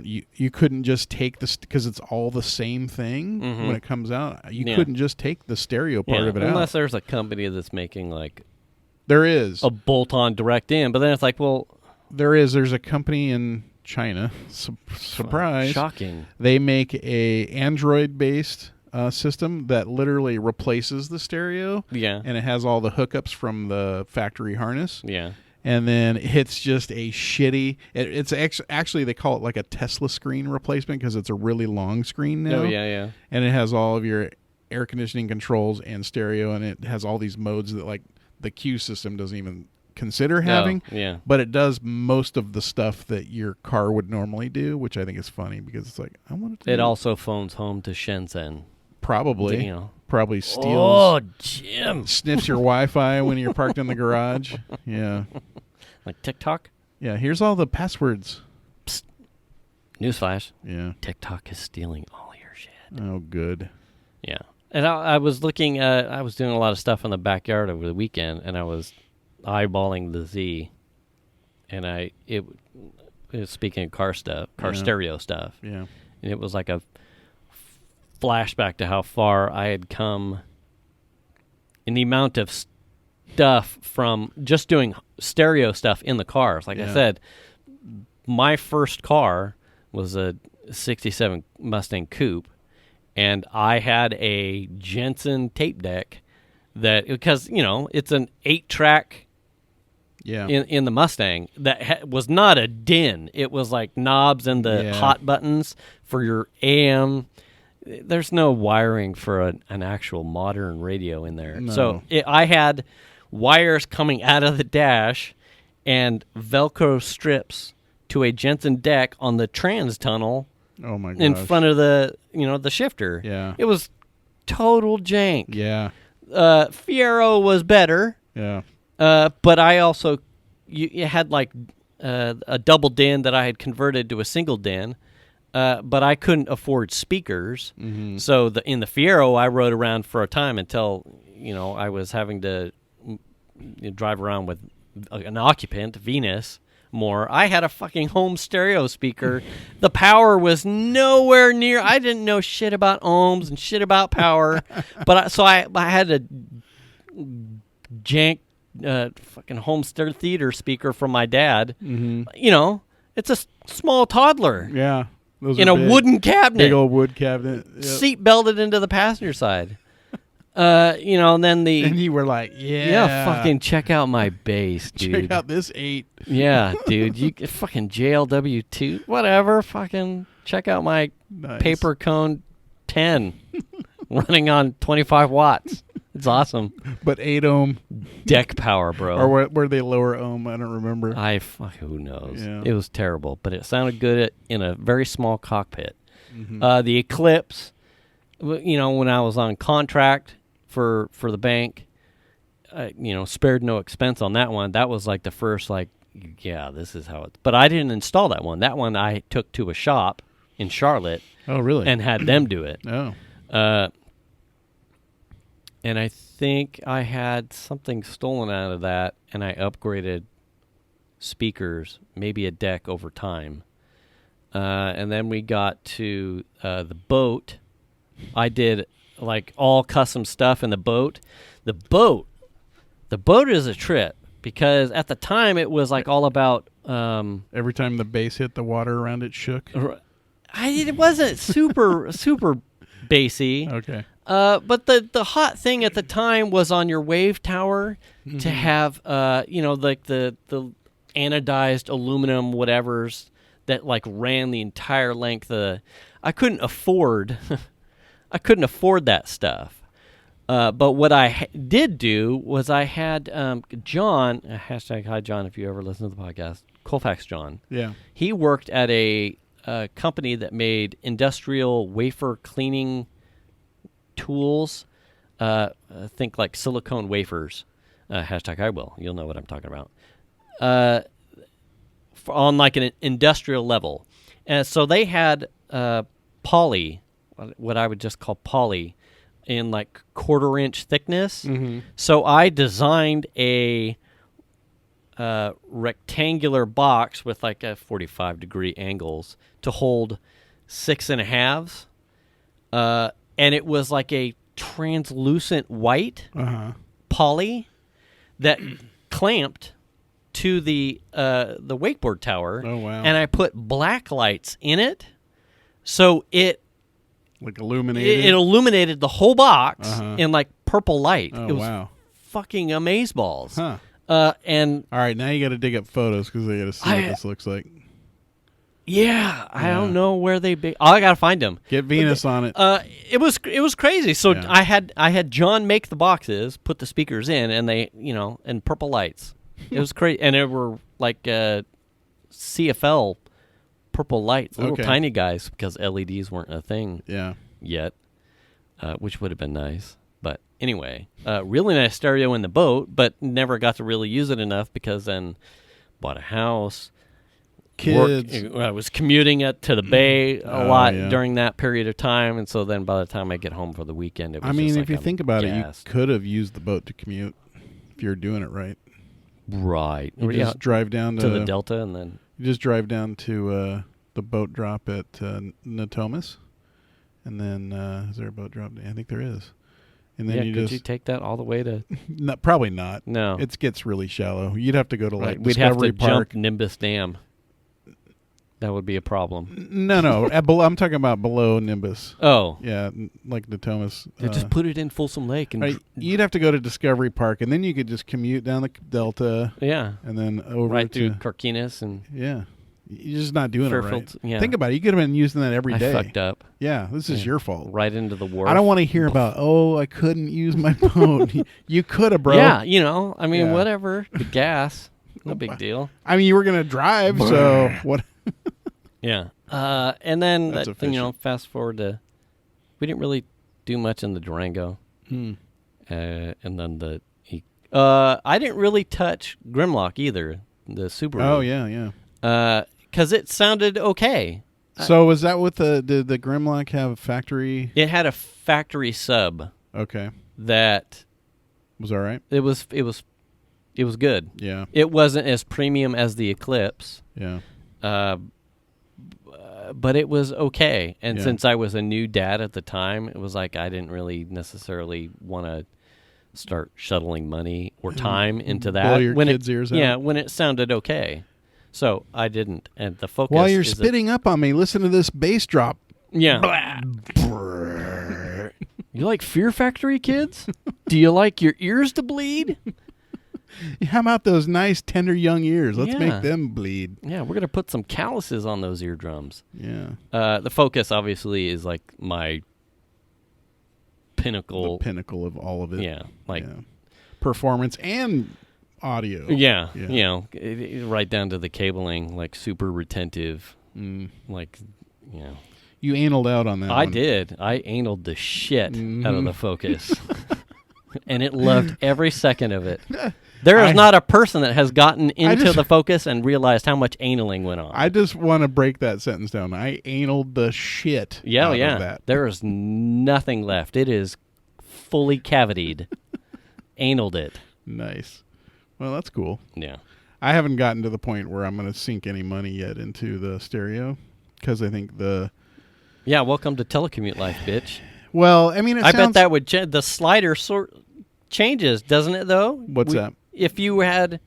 you couldn't just take this because it's all the same thing when it comes out. You couldn't just take the stereo part of it unless out. there's a company that's making like There is a bolt-on direct in, but then it's like, well, there's a company in China. Surprise! Shocking. They make a Android-based system that literally replaces the stereo. Yeah. And it has all the hookups from the factory harness. Yeah. And then it's just a shitty. It's actually they call it like a Tesla screen replacement because it's a really long screen now. Oh yeah. And it has all of your air conditioning controls and stereo, and it has all these modes that like the Cue system doesn't even consider having. Yeah. But it does most of the stuff that your car would normally do, which I think is funny because it's like I want to. It also phones home to Shenzhen. Probably. You know. Probably steals. Oh, Jim. Sniffs your Wi-Fi when you're parked in the garage. Yeah. Like TikTok? Yeah, here's all the passwords. Psst. Newsflash. Yeah. TikTok is stealing all your shit. Oh, good. Yeah. And I was looking, I was doing a lot of stuff in the backyard over the weekend, and I was eyeballing the Z. And it was speaking of car stereo stuff. Yeah. And it was like a flashback to how far I had come in the amount of stuff from just doing stereo stuff in the cars. Like I said, my first car was a 67 Mustang Coupe, and I had a Jensen tape deck that, because, you know, it's an 8-track in the Mustang that was not a DIN. It was like knobs and the hot buttons for your AM. There's no wiring for an actual modern radio in there. No. So I had wires coming out of the dash and Velcro strips to a Jensen deck on the trans tunnel. Oh my gosh. In front of the shifter. Yeah. It was total jank. Yeah. Fiero was better. Yeah. But I also you had like a double DIN that I had converted to a single DIN. But I couldn't afford speakers, so in the Fiero I rode around for a time until I was having to drive around with an occupant, Venus. More. I had a fucking home stereo speaker. The power was nowhere near. I didn't know shit about ohms and shit about power, but I had a jank fucking home stereo theater speaker from my dad. It's a small toddler. Yeah. Those In are a big, wooden cabinet. Big old wood cabinet. Yep. Seat belted into the passenger side. And then And you were like, fucking check out my bass, dude. check out this 8. Yeah, dude. You fucking JLW2, whatever. Fucking check out my paper cone 10 running on 25 watts. It's awesome. But 8 ohm. Deck power, bro. Or were they lower ohm? I don't remember. Who knows? Yeah. It was terrible, but it sounded good in a very small cockpit. The Eclipse, when I was on contract for the bank, spared no expense on that one. That was like the first, this is how it. But I didn't install that one. That one I took to a shop in Charlotte. Oh, really? And had them do it. Oh. And I think I had something stolen out of that, and I upgraded speakers, maybe a deck over time. And then we got to the boat. I did all custom stuff in the boat. The boat is a trip because at the time it was all about. Every time the bass hit the water around it shook. It wasn't super bassy. Okay. But the hot thing at the time was on your wave tower to have the anodized aluminum whatevers that ran the entire length of I couldn't afford that stuff. But what I did do was I had John, hashtag hi John if you ever listen to the podcast, Colfax John. Yeah. He worked at a company that made industrial wafer cleaning tools. Think like silicone wafers. Hashtag I will. You'll know what I'm talking about. On like an industrial level. And so they had poly, what I would just call poly, in like 1/4-inch thickness. Mm-hmm. So I designed a rectangular box with like a 45-degree angles to hold 6.5s. And it was like a translucent white poly that clamped to the wakeboard tower. Oh, wow. And I put black lights in it, so it illuminated. it illuminated the whole box in like purple light. Oh, it was wow. fucking amazeballs. Huh. And All right, now you got to dig up photos because they got to see what this looks like. yeah, I don't know where they be. Oh, I gotta find them. Get Venus on it. It was crazy. So Yeah. I had John make the boxes, put the speakers in, and they and purple lights. It was crazy, and it were like CFL purple lights, little Okay. tiny guys, because LEDs weren't a thing Yeah. yet, which would have been nice. But anyway, really nice stereo in the boat, but never got to really use it enough because then bought a house. Kids. I was commuting it to the bay a lot yeah. during that period of time, and so then by the time I get home for the weekend, it was I mean, just if you I'm think about gassed. it, you could have used the boat to commute if you're doing it right. Right. You just drive down to the Delta, and then You just drive down to the boat drop at Natomas, and then is there a boat drop? I think there is. And then could you take that all the way to? No, probably not. No, It gets really shallow. You'd have to go to like we'd have Discovery to Park. jump Nimbus Dam. That would be a problem. No. I'm talking about below Nimbus. Oh, Yeah, like Natomas. just put it in Folsom Lake, and Right, you'd have to go to Discovery Park, and then you could just commute down the Delta, yeah, and then over right to through Carquinez and yeah. You're just not doing Fairfield. it right. Yeah. Think about it. You could have been using that every day. I fucked up. Yeah, this is Yeah. your fault. Right into the wharf. I don't want to hear about, I couldn't use my boat. You could have, bro. Yeah, I mean, Yeah. whatever. The gas, no big deal. I mean, you were going to drive, so what? Yeah. And then, That's efficient. fast forward to, we didn't really do much in the Durango. Hmm. And then I didn't really touch Grimlock either, the Subaru. Oh, yeah. Because it sounded okay. So was that with did the Grimlock have a factory? It had a factory sub Okay. that Was all right? it was good. Yeah. It wasn't as premium as the Eclipse. Yeah. But it was okay. And Yeah. since I was a new dad at the time, it was like I didn't really necessarily want to start shuttling money or time into that. Blow your when kids' ears out. Yeah, when it sounded okay. So I didn't. And the focus While you're is spitting up on me, listen to this bass drop. Yeah. You like Fear Factory, kids? Do you like your ears to bleed? How about those nice, tender young ears? Let's Yeah. make them bleed. Yeah, we're going to put some calluses on those eardrums. Yeah. The Focus, obviously, is like my pinnacle. The pinnacle of all of it. Yeah, like Yeah. Performance and audio. yeah, Yeah. right down to the cabling, like super retentive, Mm. like You analed out on that I one. did. I analed the shit out of Mhm. the Focus, and it loved every second of it. There is I- not a person that has gotten into just- the Focus and realized how much analing went on. I just want to break that sentence down. I analed the shit out of that. There is nothing left. It is fully cavitied. Analed it. Nice. Well, that's cool. Yeah. I haven't gotten to the point where I'm going to sink any money yet into the stereo because I think Yeah, welcome to telecommute life, bitch. well, I mean, I bet that would the slider changes, doesn't it? Though. What's that? If you had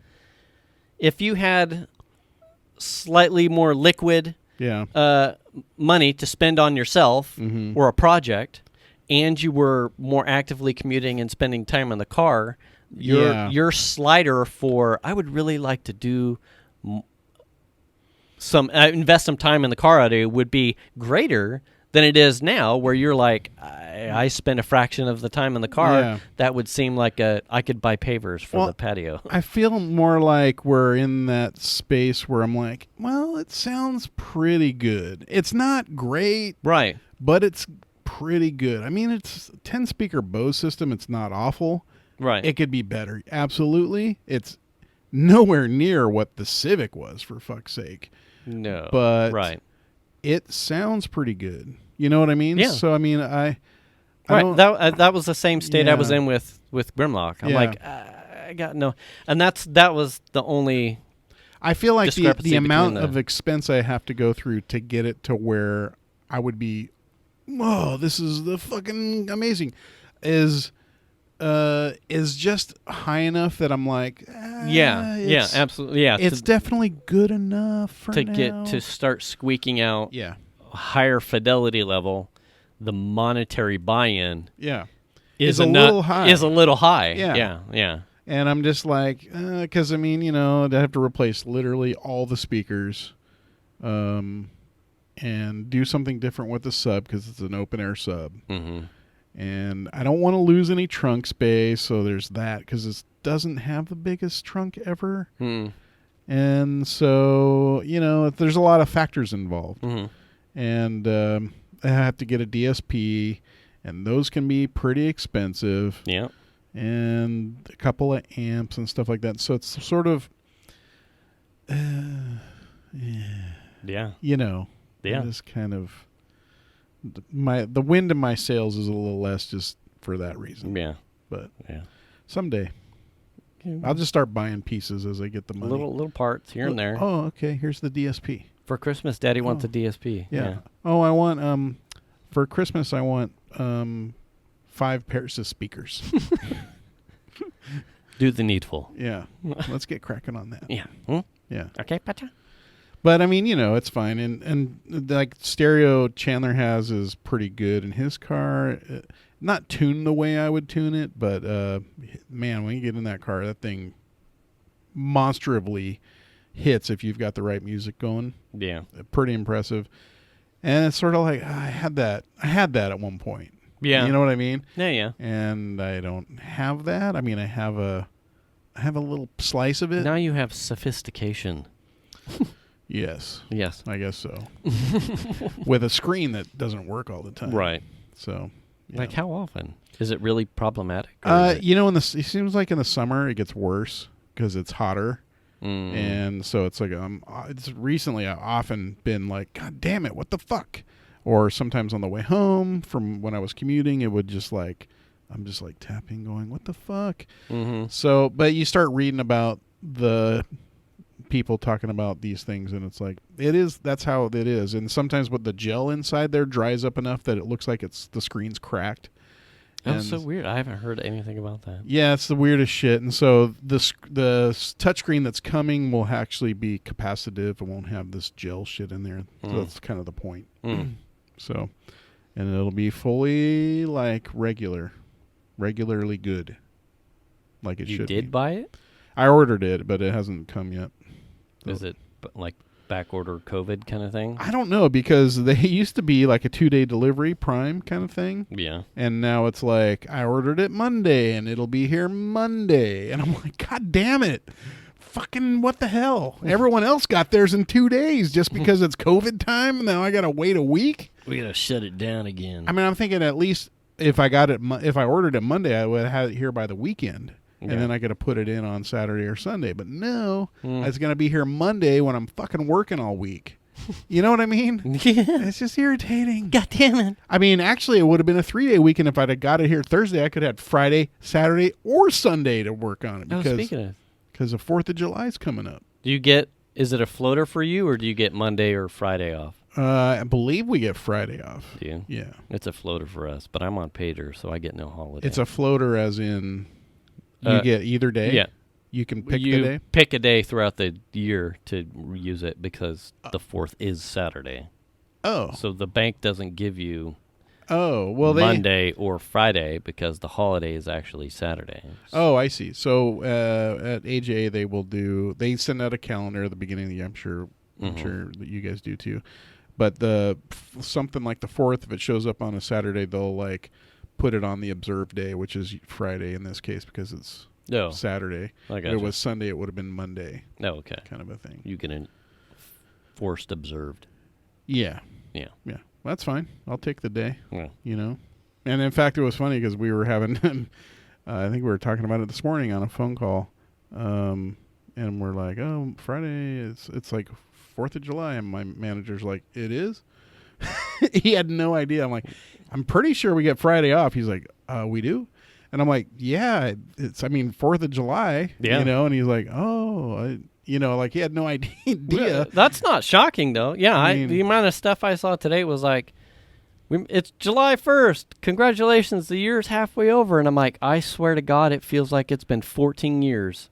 slightly more liquid Yeah. money to spend on yourself Mhm. or a project, and you were more actively commuting and spending time in the car, your slider for I would really like to do invest some time in the car audio would be greater than it is now, where you're like, I spend a fraction of the time in the car. Yeah. That would seem like I could buy pavers for the patio. I feel more like we're in that space where I'm like, well, it sounds pretty good. It's not great, Right. but it's pretty good. I mean, it's a 10-speaker Bose system. It's not awful. Right. It could be better. Absolutely. It's nowhere near what the Civic was, for fuck's sake. No. But right. it sounds pretty good. You know what I mean? Yeah. So, I mean, I Right. don't... That was the same state I was Yeah. in with Grimlock. I'm Yeah. like, I got no. And that was the only... I feel like discrepancy the amount between of expense I have to go through to get it to where I would be, whoa, this is the fucking amazing, is just high enough that I'm like, Yeah, absolutely. Yeah. it's definitely good enough for to now. get to start squeaking out Yeah. a higher fidelity level, the monetary buy-in Yeah. is a little high. Is a little high. Yeah. Yeah. And I'm just like, because I mean, you know, I'd have to replace literally all the speakers, and do something different with the sub because it's an open air sub. Mm-hmm. And I don't want to lose any trunk space, so there's that because it doesn't have the biggest trunk ever. Mm. And so, you know, there's a lot of factors involved. Mm-hmm. And I have to get a DSP, and those can be pretty expensive. Yeah. And a couple of amps and stuff like that. So it's sort of, Yeah. you know, Yeah. just kind of the wind in my sails is a little less just for that reason. Yeah. But Yeah. someday I'll just start buying pieces as I get the money. Little parts here and there. Oh, okay. Here's the DSP. For Christmas, Daddy wants a Oh. DSP. Yeah. Oh, I want for Christmas I want 5 pairs of speakers. Do the needful. Yeah. Let's get cracking on that. Yeah. Hmm? Yeah. Okay, Pacha. But I mean, you know, it's fine. And like stereo Chandler has is pretty good in his car. Not tuned the way I would tune it, but man, when you get in that car, that thing monstrously hits if you've got the right music going. Yeah. Pretty impressive. And it's sort of like I had that at one point. Yeah. You know what I mean? Yeah. And I don't have that. I mean, I have a little slice of it. Now you have sophistication. Yes. Yes. I guess so. With a screen that doesn't work all the time. Right. So, Like how often? Is it really problematic? or is it- you know, it seems like in the summer it gets worse because it's hotter. Mm. And so it's like it's recently I've often been like, God damn it, what the fuck? Or sometimes on the way home from when I was commuting, it would just like I'm just like tapping, going, what the fuck? Mm-hmm. So, but you start reading about the people talking about these things, and it's like that's how it is. And sometimes with the gel inside there dries up enough that it looks like the screen's cracked. That's so weird. I haven't heard anything about that. Yeah, it's the weirdest shit. And so the touchscreen that's coming will actually be capacitive. It won't have this gel shit in there. So that's kind of the point. Mm. So, and it'll be fully like regularly good, like it You should. did buy it? I ordered it, but it hasn't come yet. Is it like back order COVID kind of thing? I don't know, because they used to be like a 2-day delivery Prime kind of thing. Yeah. And now it's like, I ordered it Monday and it'll be here Monday. And I'm like, God damn it. Fucking what the hell? Everyone else got theirs in 2 days just because it's COVID time. Now I got to wait a week. We got to shut it down again. I mean, I'm thinking at least if I ordered it Monday, I would have it here by the weekend. Okay. And then I got to put it in on Saturday or Sunday. But no, it's going to be here Monday when I'm fucking working all week. You know what I mean? Yeah. It's just irritating. God damn it. I mean, actually, it would have been a 3-day weekend if I'd have got it here Thursday. I could have had Friday, Saturday, or Sunday to work on it. Oh, speaking of, Because the 4th of July is coming up. is it a floater for you, or do you get Monday or Friday off? I believe we get Friday off. Do you? Yeah. It's a floater for us, but I'm on pager, so I get no holiday. It's a floater as in you get either day? Yeah. You can pick you the day? pick a day throughout the year to use it because the 4th is Saturday. Oh. So the bank doesn't give you Well, Monday or Friday because the holiday is actually Saturday. Oh, I see. So at AJA they send out a calendar at the beginning of the year. I'm sure that you guys do too. But something like the 4th, if it shows up on a Saturday, they'll like put it on the observed day, which is Friday in this case because it's Saturday. I If it was Sunday, it would have been Monday. Oh, okay. Kind of a thing. You get forced observed. Yeah. Yeah. Yeah. Well, that's fine. I'll take the day. Yeah. You know? And in fact, it was funny because we were having, I think we were talking about it this morning on a phone call. And we're like, oh, Friday, it's like 4th of July. And my manager's like, it is? He had no idea. I'm like, I'm pretty sure we get Friday off. He's like, we do? And I'm like, yeah, it's 4th of July, yeah. You know? And he's like, oh, like he had no idea. That's not shocking, though. Yeah, the amount of stuff I saw today was like, it's July 1st. Congratulations, the year's halfway over. And I'm like, I swear to God, it feels like it's been 14 years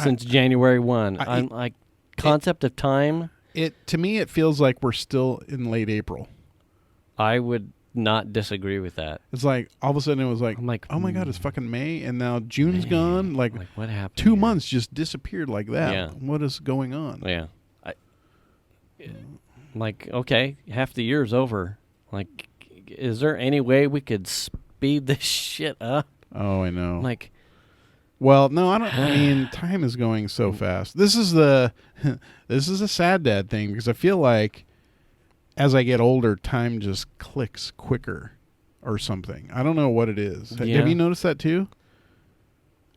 since January 1. I'm like, concept of time. To me, it feels like we're still in late April. I would not disagree with that. It's like all of a sudden it was like, I'm like, oh my God, it's fucking May, and now June's gone. Like what happened? 2 months just disappeared like that. Yeah. What is going on? Yeah. Like, okay, half the year's over. Like, is there any way we could speed this shit up? Oh, I know. Like, well, no, I don't. I mean, time is going so fast. This is a sad dad thing because I feel like as I get older, time just clicks quicker or something. I don't know what it is. Yeah. Have you noticed that too?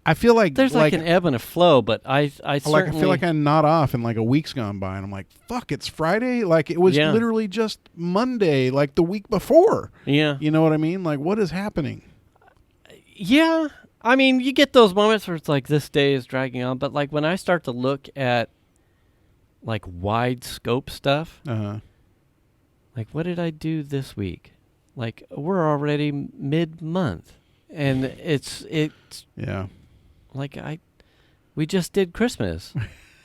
I feel like there's like an ebb and a flow, but I certainly... I feel like I'm not off and like a week's gone by and I'm like, fuck, it's Friday? Like it was literally just Monday, like the week before. Yeah. You know what I mean? Like what is happening? Yeah. I mean, you get those moments where it's like this day is dragging on, but like when I start to look at like wide scope stuff, like what did I do this week? Like we're already mid-month and it's yeah. Like we just did Christmas,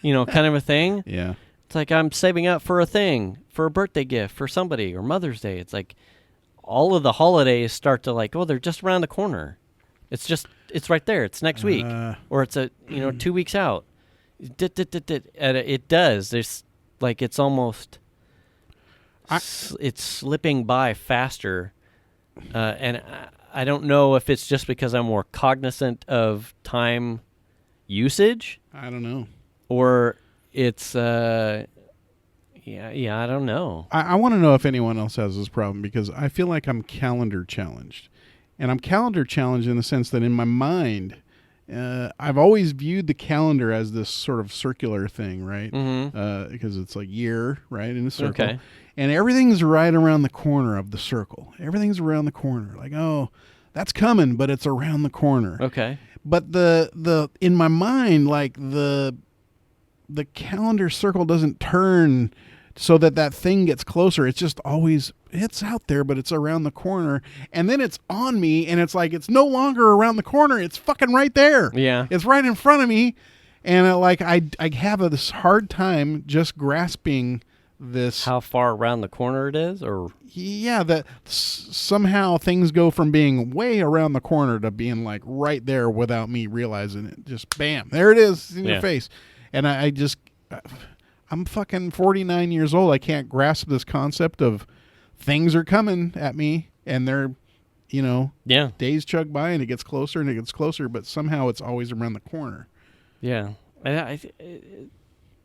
kind of a thing. Yeah. It's like I'm saving up for a thing, for a birthday gift for somebody or Mother's Day. It's like all of the holidays start to like, oh, they're just around the corner. It's right there. It's next week, or it's 2 weeks out. It does. There's like it's almost it's slipping by faster, and I don't know if it's just because I'm more cognizant of time usage. I don't know, or it's I don't know. I want to know if anyone else has this problem because I feel like I'm calendar challenged. And I'm calendar challenged in the sense that in my mind, I've always viewed the calendar as this sort of circular thing, right? Mm-hmm. Because it's like year, right, in a circle. Okay. And everything's right around the corner of the circle. Everything's around the corner. Like, oh, that's coming, but it's around the corner. Okay. But the in my mind, like the calendar circle doesn't turn so that thing gets closer. It's just always, it's out there, but it's around the corner. And then it's on me, and it's like, it's no longer around the corner. It's fucking right there. Yeah. It's right in front of me. And I have this hard time just grasping this. How far around the corner it is? Or yeah, that somehow things go from being way around the corner to being like right there without me realizing it. Just bam, there it is in your face. And I'm fucking 49 years old. I can't grasp this concept of things are coming at me and they're, days chug by and it gets closer and it gets closer, but somehow it's always around the corner. Yeah. Is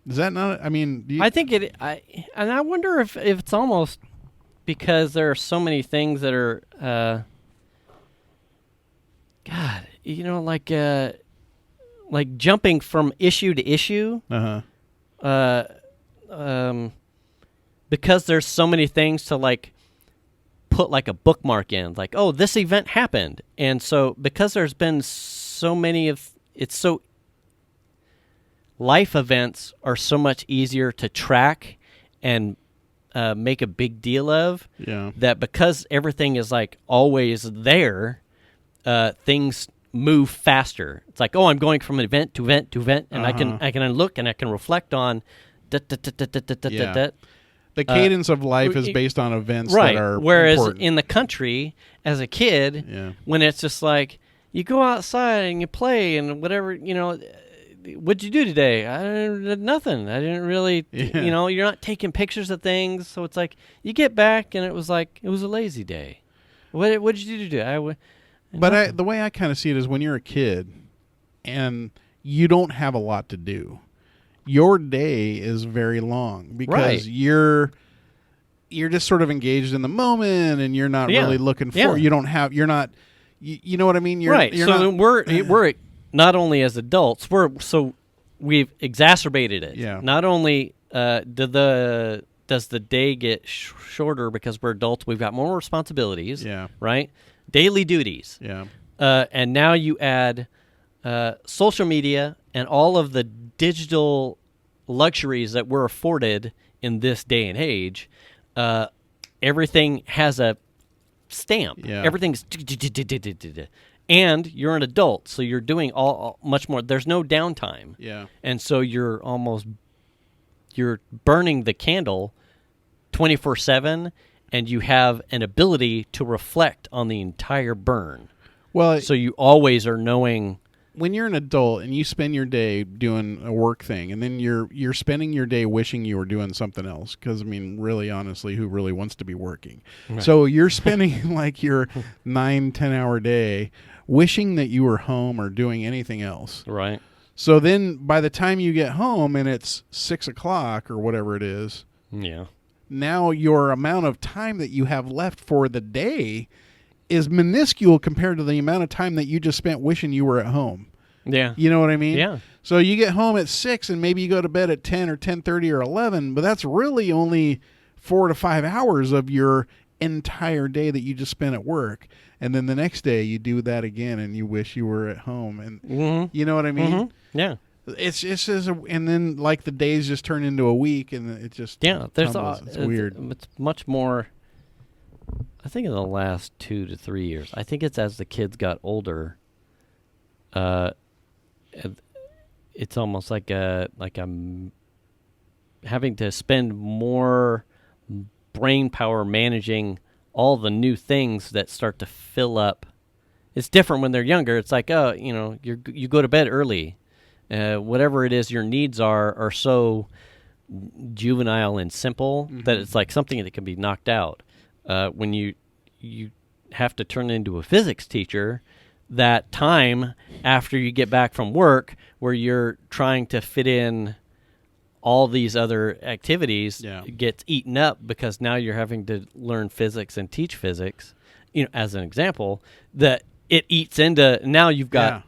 that not, I mean, I think I wonder if it's almost because there are so many things that are, God, like jumping from issue to issue. Because there's so many things to like put like a bookmark in, like, oh, this event happened. And so because there's been so many life events are so much easier to track and make a big deal of, that because everything is like always there, things move faster. It's like, oh, I'm going from event to event to event, and I can look and I can reflect on the cadence of life is based on events right. that are Whereas important. in the country, as a kid, when it's just like you go outside and you play and whatever, what'd you do today? I did nothing. I didn't really, Yeah. you're not taking pictures of things. So it's like you get back and it was a lazy day. What did you do today? The way I kind of see it is when you're a kid and you don't have a lot to do, your day is very long because Right. you're just sort of engaged in the moment and you're not really looking for. You know what I mean? Right. So we're not only as adults, we've exacerbated it. Yeah. Not only does the day get shorter because we're adults, we've got more responsibilities. Yeah. Right. Daily duties. Yeah. And now you add social media and all of the digital luxuries that we're afforded in this day and age. Everything has a stamp. Yeah. Everything's and you're an adult, so you're doing all much more. There's no downtime. Yeah. And so you're burning the candle 24/7, and you have an ability to reflect on the entire burn. Well, So you always are knowing. when you're an adult and you spend your day doing a work thing, and then you're spending your day wishing you were doing something else, because I mean, really, honestly, who really wants to be working? Right. So you're spending like your 9-10 hour day wishing that you were home or doing anything else. Right. So then by the time you get home and it's 6 o'clock or whatever it is, Yeah. now your amount of time that you have left for the day is minuscule compared to the amount of time that you just spent wishing you were at home. Yeah. You know what I mean? Yeah. So you get home at 6 and maybe you go to bed at 10 or 10:30 or 11, but that's really only 4 to 5 hours of your entire day that you just spent at work. And then the next day you do that again and you wish you were at home. And you know what I mean? Mm-hmm. Yeah. It's just and then like the days just turn into a week and it just tumbles. It's weird. It's much more. I think in the last 2 to 3 years. I think it's as the kids got older. It's almost like I'm having to spend more brain power managing all the new things that start to fill up. It's different when they're younger. It's like, you go to bed early. Whatever it is your needs are so juvenile and simple that it's like something that can be knocked out. When you have to turn into a physics teacher, that time after you get back from work where you're trying to fit in all these other activities gets eaten up because now you're having to learn physics and teach physics, as an example, that it eats into, now you've got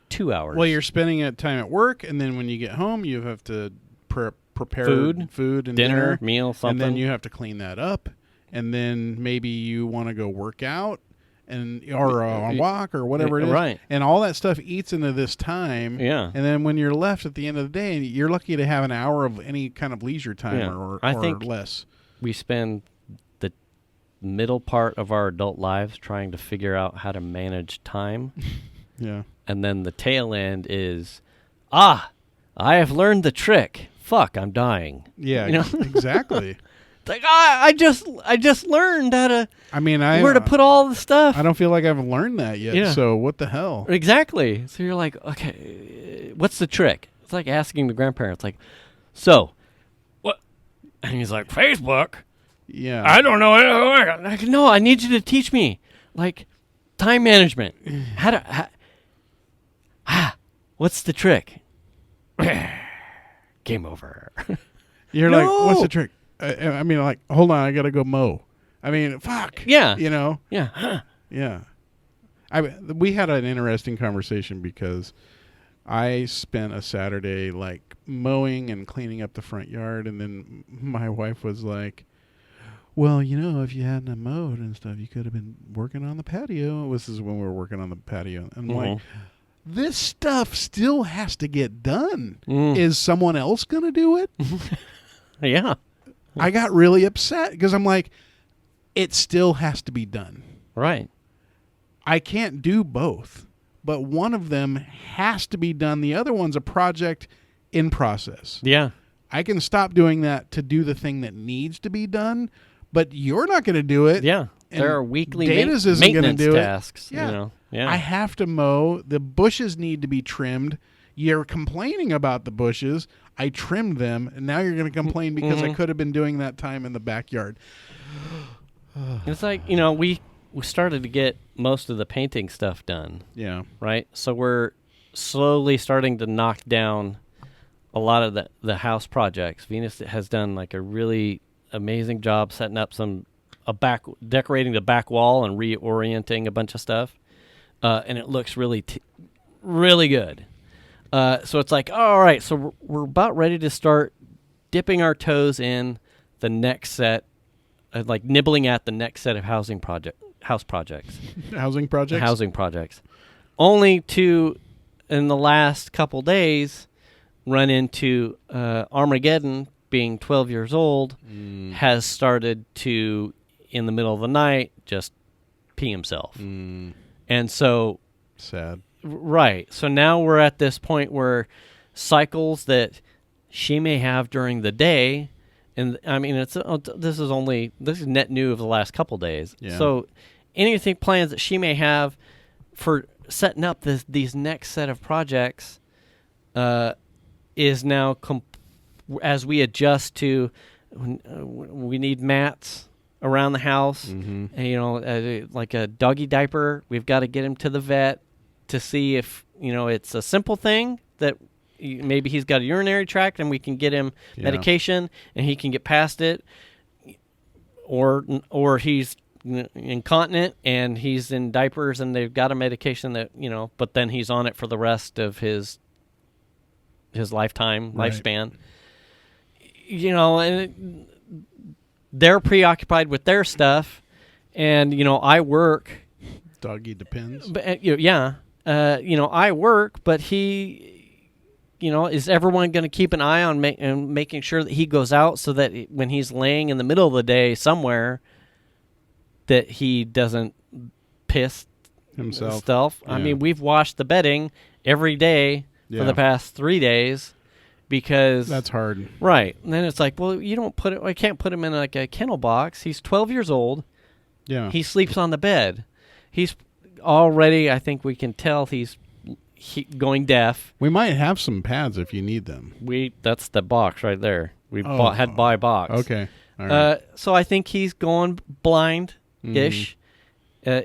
2 hours. Well, you're spending time at work, and then when you get home, you have to prepare food and dinner, meal, something. And then you have to clean that up, and then maybe you want to go work out or a walk or whatever it is. Right. And all that stuff eats into this time. Yeah. And then when you're left at the end of the day, you're lucky to have an hour of any kind of leisure time or less. We spend the middle part of our adult lives trying to figure out how to manage time. Yeah. And then the tail end is, I have learned the trick. Fuck, I'm dying. Yeah, exactly. It's like, I just learned how to. I mean, where to put all the stuff. I don't feel like I've learned that yet. Yeah. So what the hell? Exactly. So you're like, okay, what's the trick? It's like asking the grandparents, like, so what? And he's like, Facebook. Yeah. I don't know. Like, no, I need you to teach me, like, time management. What's the trick? Game over. You're like, what's the trick? I mean, like, hold on, I gotta go mow. I mean, fuck. Yeah. Yeah. Yeah. We had an interesting conversation because I spent a Saturday like mowing and cleaning up the front yard, and then my wife was like, well, if you hadn't mowed and stuff, you could have been working on the patio. This is when we were working on the patio. And I'm like, this stuff still has to get done. Is someone else going to do it? Yeah. I got really upset because I'm like, it still has to be done. Right. I can't do both, but one of them has to be done. The other one's a project in process. Yeah. I can stop doing that to do the thing that needs to be done, but you're not going to do it. Yeah. And there are weekly Data's isn't going to maintenance do tasks. it. Yeah. Yeah. I have to mow. The bushes need to be trimmed. You're complaining about the bushes. I trimmed them, and now you're going to complain because I could have been doing that time in the backyard. It's like, we started to get most of the painting stuff done. Yeah. Right? So we're slowly starting to knock down a lot of the house projects. Venus has done like a really amazing job setting up decorating the back wall and reorienting a bunch of stuff. And it looks really good. So it's like, all right, so we're about ready to start dipping our toes in the next set, like nibbling at the next set of house projects. Housing projects? Housing projects. Only to, in the last couple days, run into Armageddon, being 12 years old, has started to, in the middle of the night, just pee himself. And so... Sad. Right. So now we're at this point where cycles that she may have during the day, and I mean, this is net new of the last couple days. Yeah. So anything plans that she may have for setting up these next set of projects is now as we adjust to we need mats around the house, and, like a doggy diaper. We've got to get him to the vet to see if it's a simple thing that maybe he's got a urinary tract and we can get him medication and he can get past it, or he's incontinent and he's in diapers and they've got a medication that but then he's on it for the rest of his lifespan. And they're preoccupied with their stuff, and I work. Doggy depends. But I work, but he, is everyone going to keep an eye on making sure that he goes out so that when he's laying in the middle of the day somewhere, that he doesn't piss himself? Yeah. I mean, we've washed the bedding every day for the past 3 days. Because that's hard, right? And then it's like, well, I can't put him in like a kennel box. He's 12 years old. Yeah, he sleeps on the bed. He's already, I think we can tell he's going deaf. We might have some pads if you need them. That's the box right there. We had to buy a box. Okay, all right. So I think he's going blind-ish.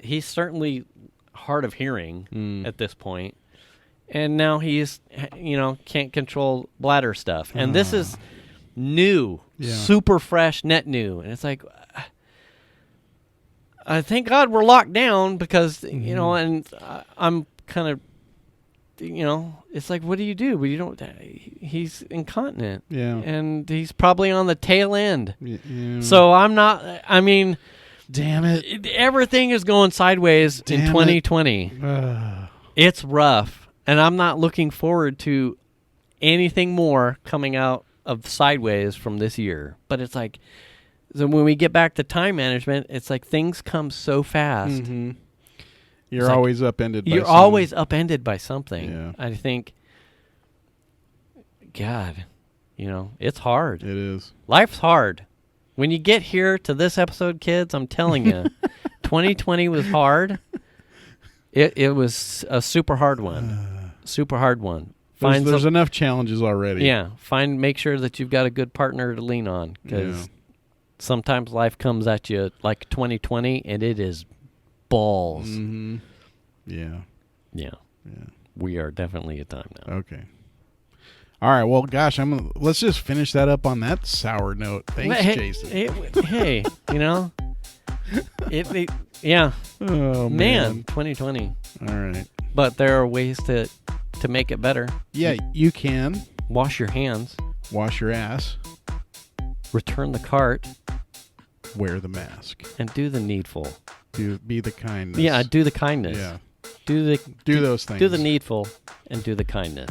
He's certainly hard of hearing at this point. And now he's, can't control bladder stuff. And this is new, super fresh, net new. And it's like, I thank God we're locked down because, and I'm kind of, it's like, what do you do? He's incontinent. Yeah. And he's probably on the tail end. Yeah. So I'm not, damn it. Everything is going sideways in 2020. It's rough. And I'm not looking forward to anything more coming out of sideways from this year. But it's like, so when we get back to time management, it's like things come so fast. Mm-hmm. You're always upended by something. You're always upended by something. Yeah. I think, God, it's hard. It is. Life's hard. When you get here to this episode, kids, I'm telling you, 2020 was hard. It was a super hard one. Super hard one. There's enough challenges already. Yeah. Make sure that you've got a good partner to lean on, because sometimes life comes at you like 2020, and it is balls. Mm-hmm. Yeah. Yeah. We are definitely at time now. Okay. All right. Well, gosh, let's just finish that up on that sour note. Thanks, Jason. Hey, yeah. Oh, man, 2020. All right. But there are ways to make it better. Yeah, you can. Wash your hands. Wash your ass. Return the cart. Wear the mask. And do the needful. Be the kindness. Yeah, do the kindness. Yeah. Do those things. Do the needful and do the kindness.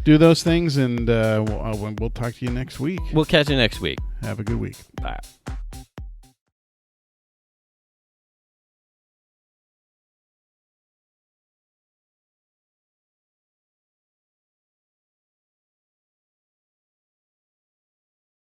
Do those things, and we'll talk to you next week. We'll catch you next week. Have a good week. Bye.